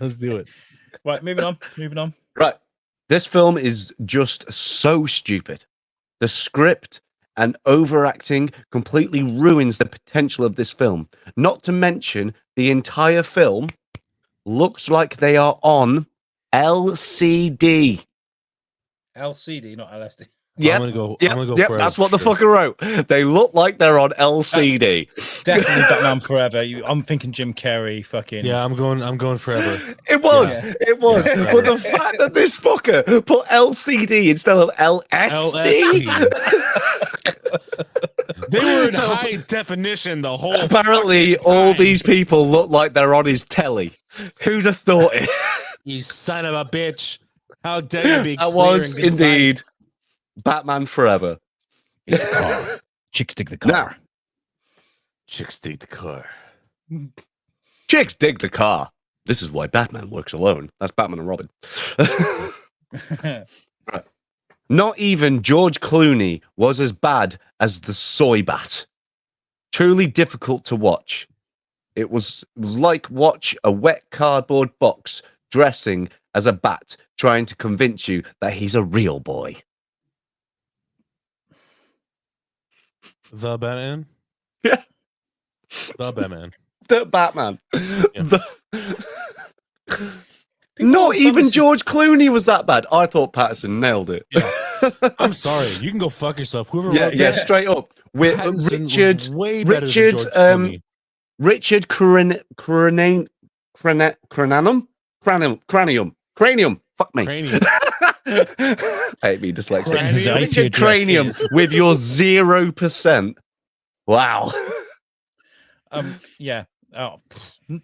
Let's do it. Right, moving on. Right. This film is just so stupid. The script and overacting completely ruins the potential of this film. Not to mention, the entire film looks like they are on LCD. LCD, not LSD. Yeah, I'm gonna go. Forever, that's what the sure. fucker wrote. They look like they're on LCD. Definitely Batman Forever. I'm thinking Jim Carrey. Fucking Yeah, I'm going forever. It was, Yeah. it was. Yeah. But the fact that this fucker put LCD instead of LSD. They were in high definition the whole. Apparently, all these people look like they're on his telly. Who'd have thought it? You son of a bitch! How dare you be? That clear was and concise. indeed Batman Forever. It's the car. Chicks dig the car. Now, Chicks dig the car. chicks dig the car. This is why Batman works alone. That's Batman and Robin. Right. Not even George Clooney was as bad as the soy bat. Truly difficult to watch. It was like watch a wet cardboard box dressing as a bat, trying to convince you that he's a real boy. The Batman. Yeah. The Batman. The Batman. Yeah. Not even George Clooney was that bad. I thought Patterson nailed it. Yeah. I'm sorry. You can go fuck yourself. Whoever Yeah, wrote yeah, that, straight up. With Pattinson was Richard, way better than Richard, George Clooney. Richard Cranium. Fuck me. Cranium. I hate me dyslexic. Cranium? Richard Cranium with your 0%. Wow. Yeah. Oh,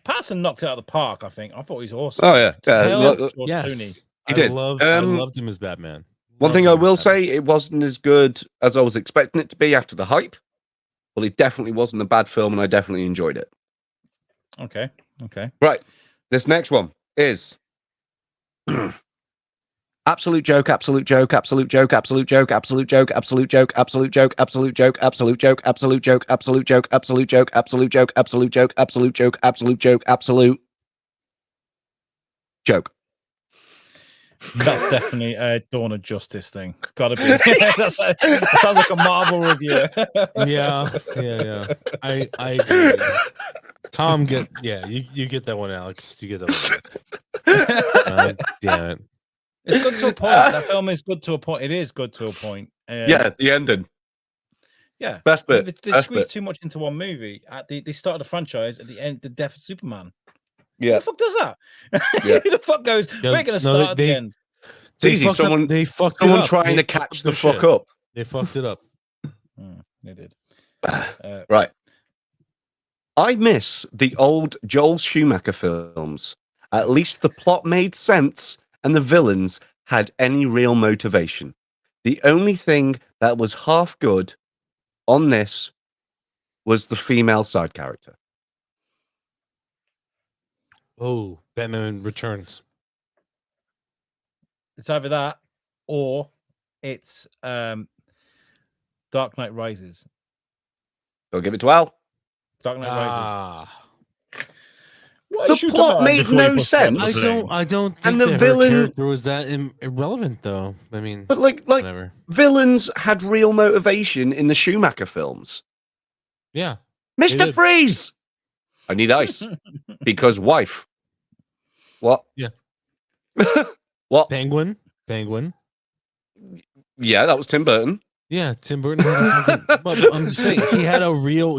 Patterson knocked it out of the park. I think. I thought he was awesome. Oh yeah. Hell, Look, George yes. Clooney. He did. I loved him as Batman. one Loved thing him I as will Batman. say, it wasn't as good as I was expecting it to be after the hype. Well, it definitely wasn't a bad film, and I definitely enjoyed it. Okay. Right. This next one is absolute joke, absolute joke, absolute joke, absolute joke, absolute joke, absolute joke, absolute joke, absolute joke, absolute joke, absolute joke, absolute joke, absolute joke, absolute joke, absolute joke, absolute joke, absolute joke, absolute joke. That's definitely a Dawn of Justice thing. It's got to be. That sounds like a Marvel review. Yeah. I agree. Tom, you get that one, Alex. You get that one. Damn it. It's good to a point. That film is good to a point. It is good to a point. Yeah, the ending. Yeah. Best bit. They Best squeezed bit. too much into one movie. They started a franchise at the end, the death of Superman. Yeah. Who the fuck does that? Yeah. Who the fuck goes, Yeah, we're going to no, start at the they- end? It's easy. They fucked it Someone up. trying They to fucked catch their the fuck shit. up. They fucked it up. They did. Right. I miss the old Joel Schumacher films. At least the plot made sense and the villains had any real motivation. The only thing that was half good on this was the female side character. Oh, Batman Returns. It's either that or it's Dark Knight Rises. Don't give it to Al. Dark Knight Rises. Ah. Why The shoot a plot man made before no he puts sense. on the thing? I don't think And the that villain- her character was that irrelevant, though. I mean, But like whatever. villains had real motivation in the Schumacher films. Yeah. Mr. did. Freeze! I need ice. Because wife. What? Yeah. What? Penguin. Yeah, that was Tim Burton. Yeah, Tim Burton. Had a fucking, but I'm just saying he had a real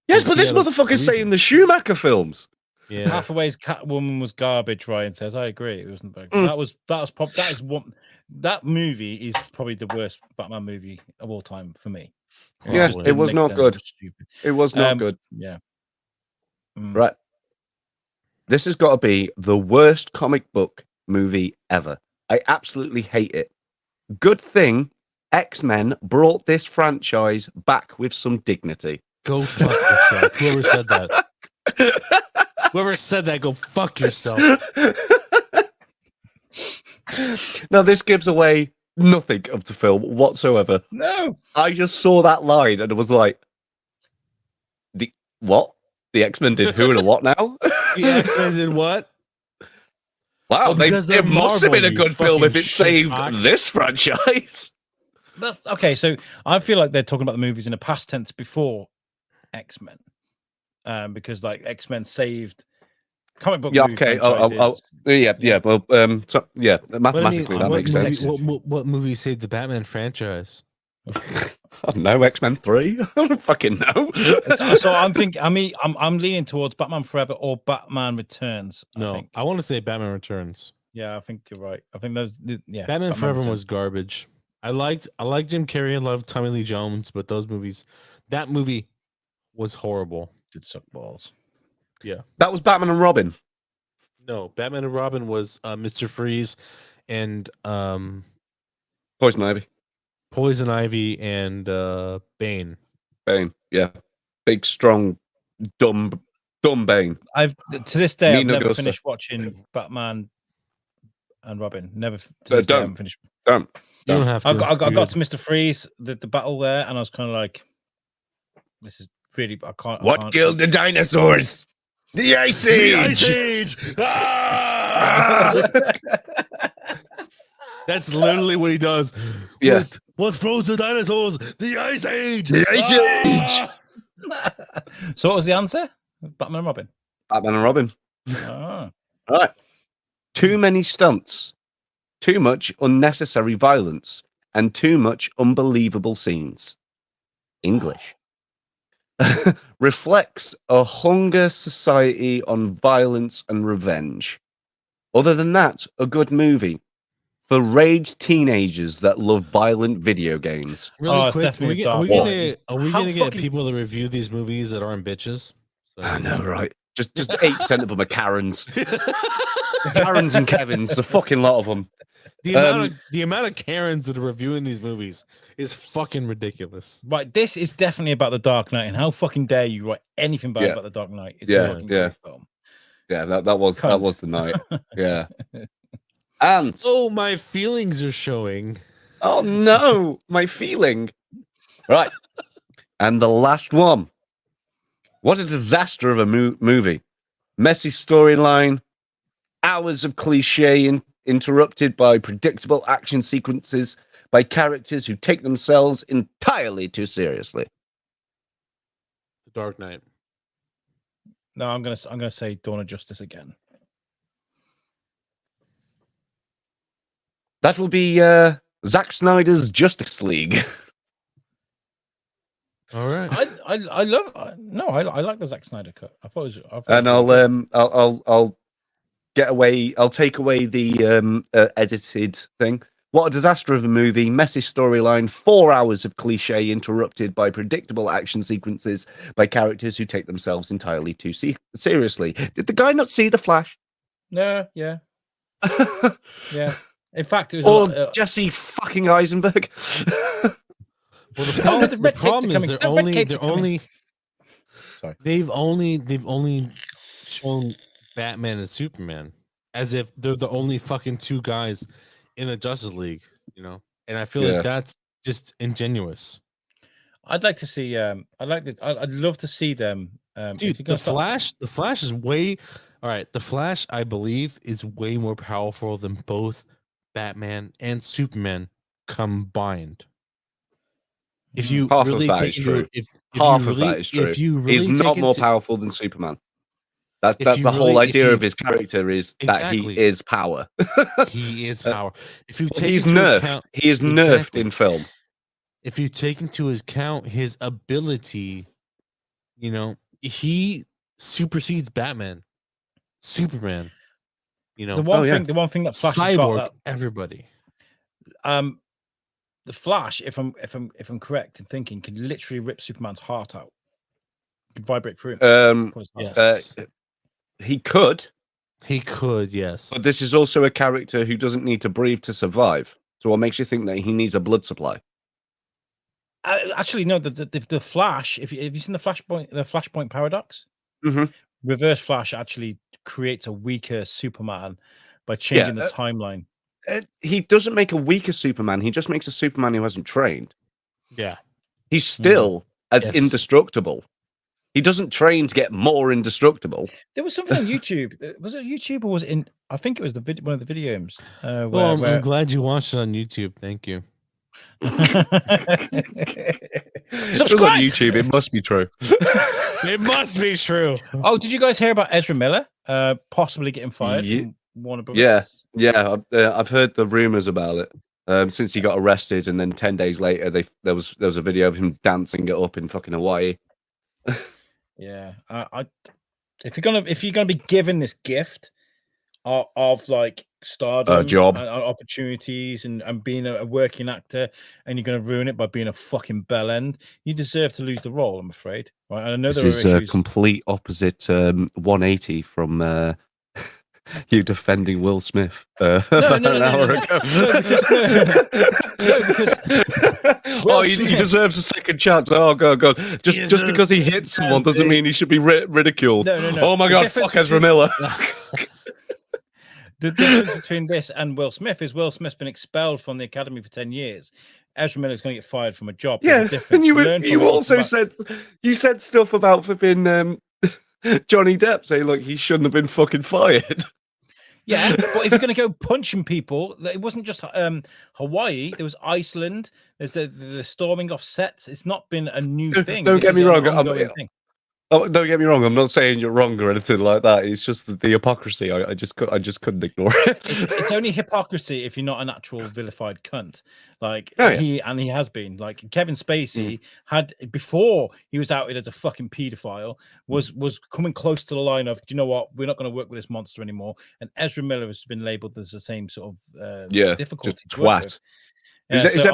Yes, but this Yeah, like, motherfucker's reason. saying the Schumacher films. Yeah. Hathaway's Catwoman was garbage. Ryan says, I agree. It wasn't bad. Mm. That is one. That movie is probably the worst Batman movie of all time for me. Yeah, just it didn't was make not sense. good. It was stupid. It was not good. Yeah. Right. This has got to be the worst comic book movie ever. I absolutely hate it. Good thing X-Men brought this franchise back with some dignity. Go fuck yourself. Whoever said that. Whoever said that, go fuck yourself. Now, this gives away nothing of the film whatsoever. No. I just saw that line and it was like, the what? The X-Men did who and a what now? The X-Men did what? Wow, Oh, because they're it must have been a Marvel, good you film if fucking it saved shitbox. this franchise. That's okay. So I feel like they're talking about the movies in a past tense before X-Men, because like X-Men saved comic book. Yeah, movie okay. franchises. Yeah. Well, so, yeah, mathematically that what makes movie, sense. What movie saved the Batman franchise? I don't know, X-Men 3. I don't fucking know. So I'm thinking. I'm leaning towards Batman Forever or Batman Returns. I want to say Batman Returns. Yeah, I think you're right. I think those. Yeah, Batman Forever Returns. was garbage. I liked Jim Carrey and loved Tommy Lee Jones, but that movie was horrible. Did suck balls. Yeah. That was Batman and Robin. No, Batman and Robin was Mr. Freeze and Poison Ivy. Poison Ivy and Bane. Bane. Yeah. Big, strong, dumb Bane. I've to this day I've Nino never Gusta. finished watching Batman and Robin. Never. To this day, I Don't. haven't finished. Don't. You don't have to. I got You're to good. Mr. Freeze, the battle there, and I was kind of like, "This is really." I can't. What killed the dinosaurs? The Ice Age! That's literally what he does. Yeah. What froze the dinosaurs? The Ice Age. The Ice Age! So what was the answer? Batman and Robin. Batman and Robin. Ah. All right. Too many stunts, too much unnecessary violence, and too much unbelievable scenes. English. Reflects a hunger society on violence and revenge. Other than that, a good movie for raged teenagers that love violent video games. Really Oh, it's quick, definitely are we dark. gonna How get fucking- people to review these movies that aren't bitches? So- I know, right? Just 8% of them are Karens. Karens and Kevins, a fucking lot of them. The amount of Karens that are reviewing these movies is fucking ridiculous. Right, this is definitely about the Dark Knight, and how fucking dare you write anything bad Yeah. about the Dark Knight? It's Yeah, a fucking yeah. great film. Yeah, that was the night. Yeah. And Oh, my feelings are showing. oh no, my feeling. Right. And the last one. What a disaster of a movie. Messy storyline, hours of cliche interrupted by predictable action sequences by characters who take themselves entirely too seriously. The Dark Knight. No, I'm gonna say Dawn of Justice again. That will be Zack Snyder's Justice League. All right. I love. I like the Zack Snyder cut. I thought it was. And I'll get away. I'll take away the edited thing. What a disaster of a movie! Messy storyline, 4 hours of cliche interrupted by predictable action sequences by characters who take themselves entirely too seriously. Did the guy not see The Flash? No, yeah. In fact, it was. Or Jesse fucking Eisenberg? Well, Oh, the the red problem capes is are coming. The red capes are coming. Sorry. they've only shown Batman and Superman as if they're the only fucking two guys in the Justice League, you know. And I feel Yeah. like that's just ingenuous. I'd like to see. I'd love to see them. If Dude, you're gonna start- The Flash is way all right. The Flash, I believe, is way more powerful than both Batman and Superman combined. If you Half of really that take is into true. it- if Half you of really, that is true. If you really He's not take more into- powerful than Superman. If That's you the whole really- if idea you- of his character is that he Exactly. is power. He is power. If you take He's into nerfed. account, He is nerfed Exactly. in film. if you take into account his ability You know, he supersedes Batman, Superman. You The know, one yeah. thing, the one thing that Flash has Cyborg, got everybody. that the Flash, if I'm correct in thinking, can literally rip Superman's heart out, can vibrate through him. Pull his heart out. Yes, He could, he could. Yes, but this is also a character who doesn't need to breathe to survive. So what makes you think that he needs a blood supply? Actually, no. The Flash. If have you seen the Flashpoint paradox? Mhm. Reverse Flash actually creates a weaker Superman by changing the timeline. He doesn't make a weaker Superman. He just makes a Superman who hasn't trained. yeah. He's still as Yes. indestructible. He doesn't train to get more indestructible. There was something on YouTube. Was it YouTube or was it in? I think it was one of the videos. Well, Where I'm glad you watched it on YouTube. Thank you. It was on YouTube. It must be true. It must be true. Oh, did you guys hear about Ezra Miller possibly getting fired Ye- from Warner Brothers? Yeah. I've heard the rumors about it. Since he got arrested, and then 10 days later, there was a video of him dancing it up in fucking Hawaii. Yeah. If you're gonna be given this gift of like stardom, job. and opportunities, and being a working actor, and you're gonna ruin it by being a fucking bellend, you deserve to lose the role. I'm afraid. Right? And I know This there are is a issues. complete opposite 180 from you defending Will Smith about an hour ago. Will he Smith- deserves a second chance. Oh god. Just because he hits someone doesn't mean he should be ridiculed. No. Oh my The god, difference fuck Ezra Miller. The difference between this and Will Smith is Will Smith's been expelled from the academy for 10 years. Ezra Miller's going to get fired from a job. There's a Yeah, difference. and Learn from you it. also said stuff about flipping Johnny Depp, saying like he shouldn't have been fucking fired. Yeah, but if you're going to go punching people, it wasn't just Hawaii. There was Iceland. There's the storming off sets. It's not been a new thing. Don't This get me is an wrong. ongoing thing. Oh, don't get me wrong. I'm not saying you're wrong or anything like that. It's just the hypocrisy. I just couldn't ignore it. It's only hypocrisy if you're not an actual vilified cunt. Like Oh, yeah. he has been. Like Kevin Spacey had, before he was outed as a fucking paedophile, was coming close to the line of, do you know what, we're not going to work with this monster anymore. And Ezra Miller has been labelled as the same sort of difficulty. Just to work twat. with. It's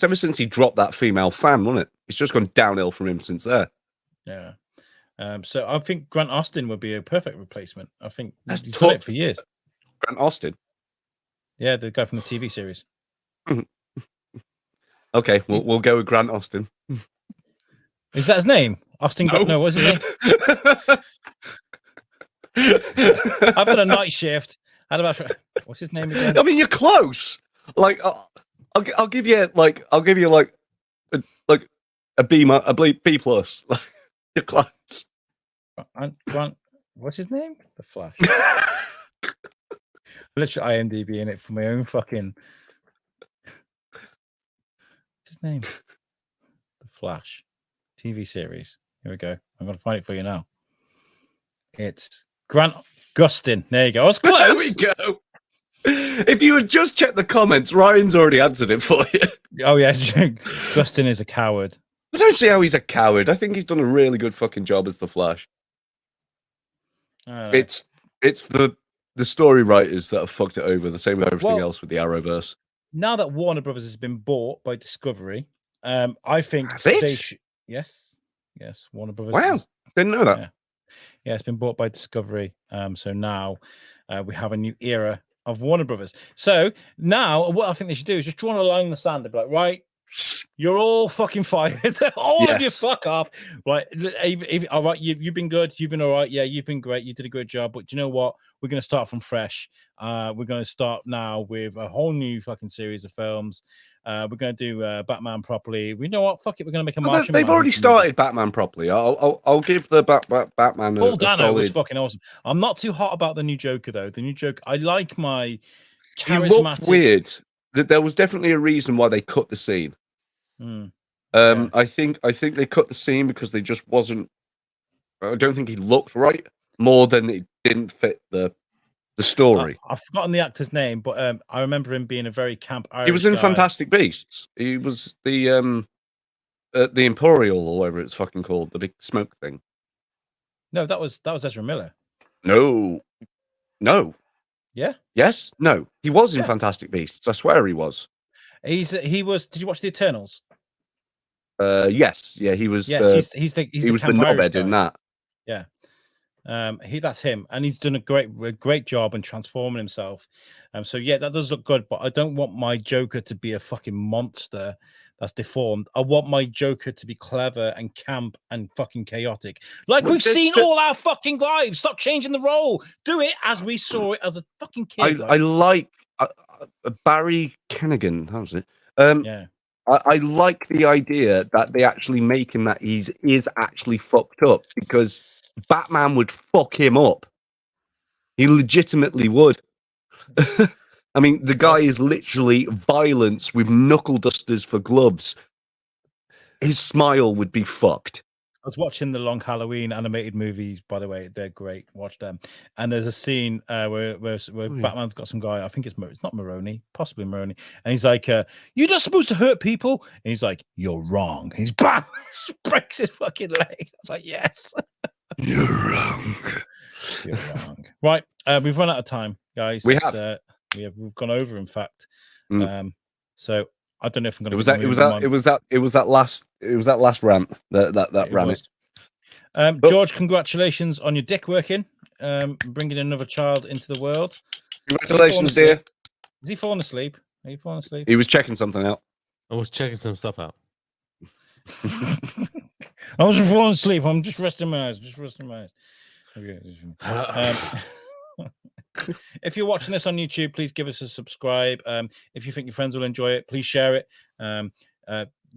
ever since he dropped that female fan, wasn't it? It's just gone downhill from him since there. Yeah. So I think Grant Austin would be a perfect replacement. I think That's he's done tough. it for years. Grant Austin. Yeah, the guy from the TV series. Okay, we'll go with Grant Austin. Is that his name? Austin? No, what's his name? I've done a night shift. What's his name again? I mean, you're close. Like, I'll give you a B plus. You're close. Grant, what's his name? The Flash. Literally IMDb in it for my own fucking. What's his name? The Flash TV series. Here we go. I'm going to find it for you now. It's Grant Gustin. There you go. I was close. There we go. If you had just checked the comments, Ryan's already answered it for you. Oh yeah, Gustin is a coward. I don't see how he's a coward. I think he's done a really good fucking job as the Flash. It's the story writers that have fucked it over, the same with everything else with the Arrowverse. Now that Warner Brothers has been bought by Discovery, I think Has it? Yes, Warner Brothers. Wow, didn't know that. Yeah, it's been bought by Discovery. So now we have a new era of Warner Brothers. So now what I think they should do is just draw a line in the sand and be like, right, you're all fucking fired. All of you fuck off. Right. All right, you've been good. You've been all right. Yeah, you've been great. You did a great job. But do you know what? We're going to start from fresh. We're going to start now with a whole new fucking series of films. We're going to do Batman properly. We know what? Fuck it. We're going to make a Martian. They've already started Batman properly. I'll give the Batman Paul a Dano solid. was fucking awesome. I'm not too hot about the new Joker though. The new Joker, I like my He charismatic. looked weird. There was definitely a reason why they cut the scene. I think they cut the scene because they just wasn't. I don't think he looked right. More than it didn't fit the story. I've forgotten the actor's name, but I remember him being a very camp Irish He was in guy. Fantastic Beasts. He was the the Imperial or whatever it's fucking called, the big smoke thing. No, that was Ezra Miller. No. Yeah. Yes. No. He was in Yeah. Fantastic Beasts. I swear he was. He was. Did you watch the Eternals? Yes. Yeah. He was. Yes, he's the he was the Camp Irish knobhead in guy. that. Yeah. That's him, and he's done a great job in transforming himself. So yeah, that does look good, but I don't want my Joker to be a fucking monster that's deformed. I want my Joker to be clever and camp and fucking chaotic, like Well, we've seen all our fucking lives. Stop changing the role. Do it as we saw it as a fucking kid. I like Barry Kennigan. How was it? Yeah. I like the idea that they actually make him that he is actually fucked up, because Batman would fuck him up. He legitimately would. I mean, the guy is literally violence with knuckle dusters for gloves. His smile would be fucked. I was watching the Long Halloween animated movies, by the way. They're great. Watch them. And there's a scene where Batman's got some guy, I think it's not Maroney, possibly Maroney. And he's like, you're not supposed to hurt people. And he's like, you're wrong. And he's bam, breaks his fucking leg. I was like, yes. You're wrong. You're wrong. Right. We've run out of time, guys. We have. We've gone over, in fact. Mm. So I don't know if I'm going to. It was that last rant that ran it. George, congratulations on your dick working, bringing another child into the world. Congratulations, dear. Is he falling asleep? Are you falling asleep? He was checking something out. I was checking some stuff out. I wasn't falling asleep. I'm just resting my eyes. Okay. If you're watching this on YouTube, please give us a subscribe. If you think your friends will enjoy it, please share it.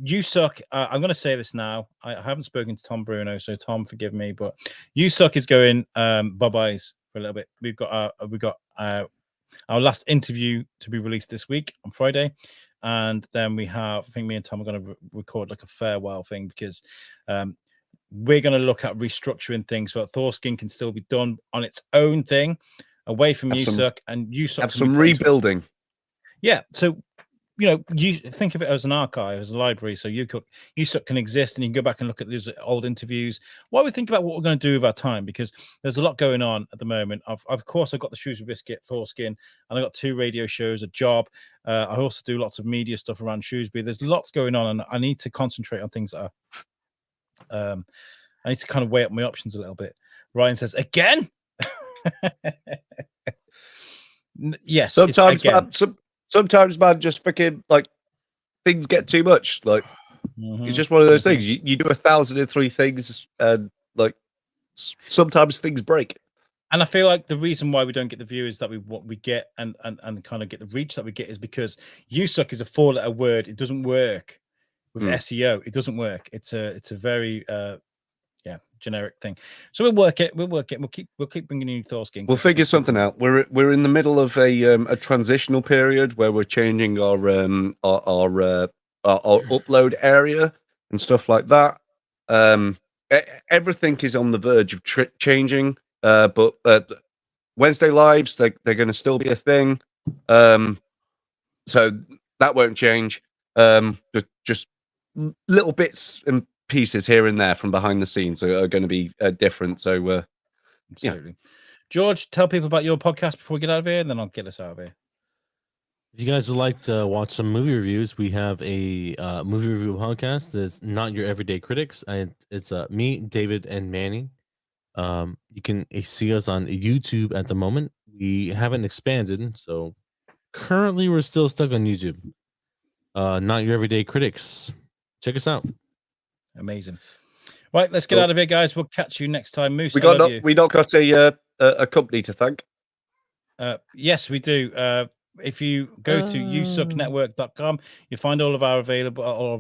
You Suck. I'm going to say this now. I haven't spoken to Tom Bruno, so Tom, forgive me, but You Suck is going bye-byes for a little bit. We've got our last interview to be released this week on Friday, and then we have, I think me and Tom are going to record like a farewell thing, because we're going to look at restructuring things so that Thorskin can still be done on its own thing, away from You Suck, and You Suck have some rebuilding. Yeah, so you think of it as an archive, as a library. So You Suck can exist, and you can go back and look at these old interviews. While we think about what we're going to do with our time, because there's a lot going on at the moment. Of course, I've got the Shrewsbury Biscuit, Thorskin, and I've got 2 radio shows, a job. I also do lots of media stuff around Shrewsbury. There's lots going on, and I need to concentrate on things that are. I need to kind of weigh up my options a little bit. Ryan says again. Yes. Sometimes, man, just freaking like things get too much. Like it's just one of those things. You do 1,003 things, and like sometimes things break. And I feel like the reason why we don't get the viewers that we get and kind of get the reach that we get is because You Suck is a 4-letter word. It doesn't work with SEO. It doesn't work. It's a very generic thing. So we'll work it. We'll keep bringing you Thorskin. We'll figure something out. We're in the middle of a transitional period where we're changing our upload area and stuff like that. Everything is on the verge of changing. But Wednesday lives, they're going to still be a thing. So that won't change. Just little bits and pieces here and there from behind the scenes are going to be different. So, absolutely. George, tell people about your podcast before we get out of here, and then I'll get us out of here. If you guys would like to watch some movie reviews, we have a movie review podcast that's Not Your Everyday Critics. It's me, David, and Manny. You can see us on YouTube at the moment. We haven't expanded, so currently we're still stuck on YouTube. Not Your Everyday Critics. Check us out. Amazing. Right, let's get out of here, guys. We'll catch you next time. Moose, we not got a company to thank. Yes, we do. If you go to usucknetwork.com, you find all of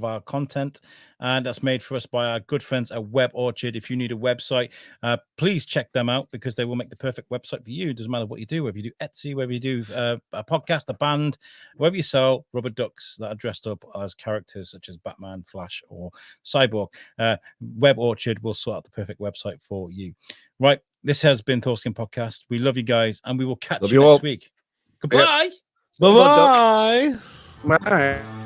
our content, and that's made for us by our good friends at Web Orchard. If you need a website, please check them out, because they will make the perfect website for you. It doesn't matter what you do, whether you do Etsy, whether you do a podcast, a band, whether you sell rubber ducks that are dressed up as characters such as Batman, Flash, or Cyborg. Web Orchard will sort out the perfect website for you. Right, this has been Thorskin Podcast. We love you guys, and we will catch you next week. Goodbye. Yep. Bye-bye. Bye.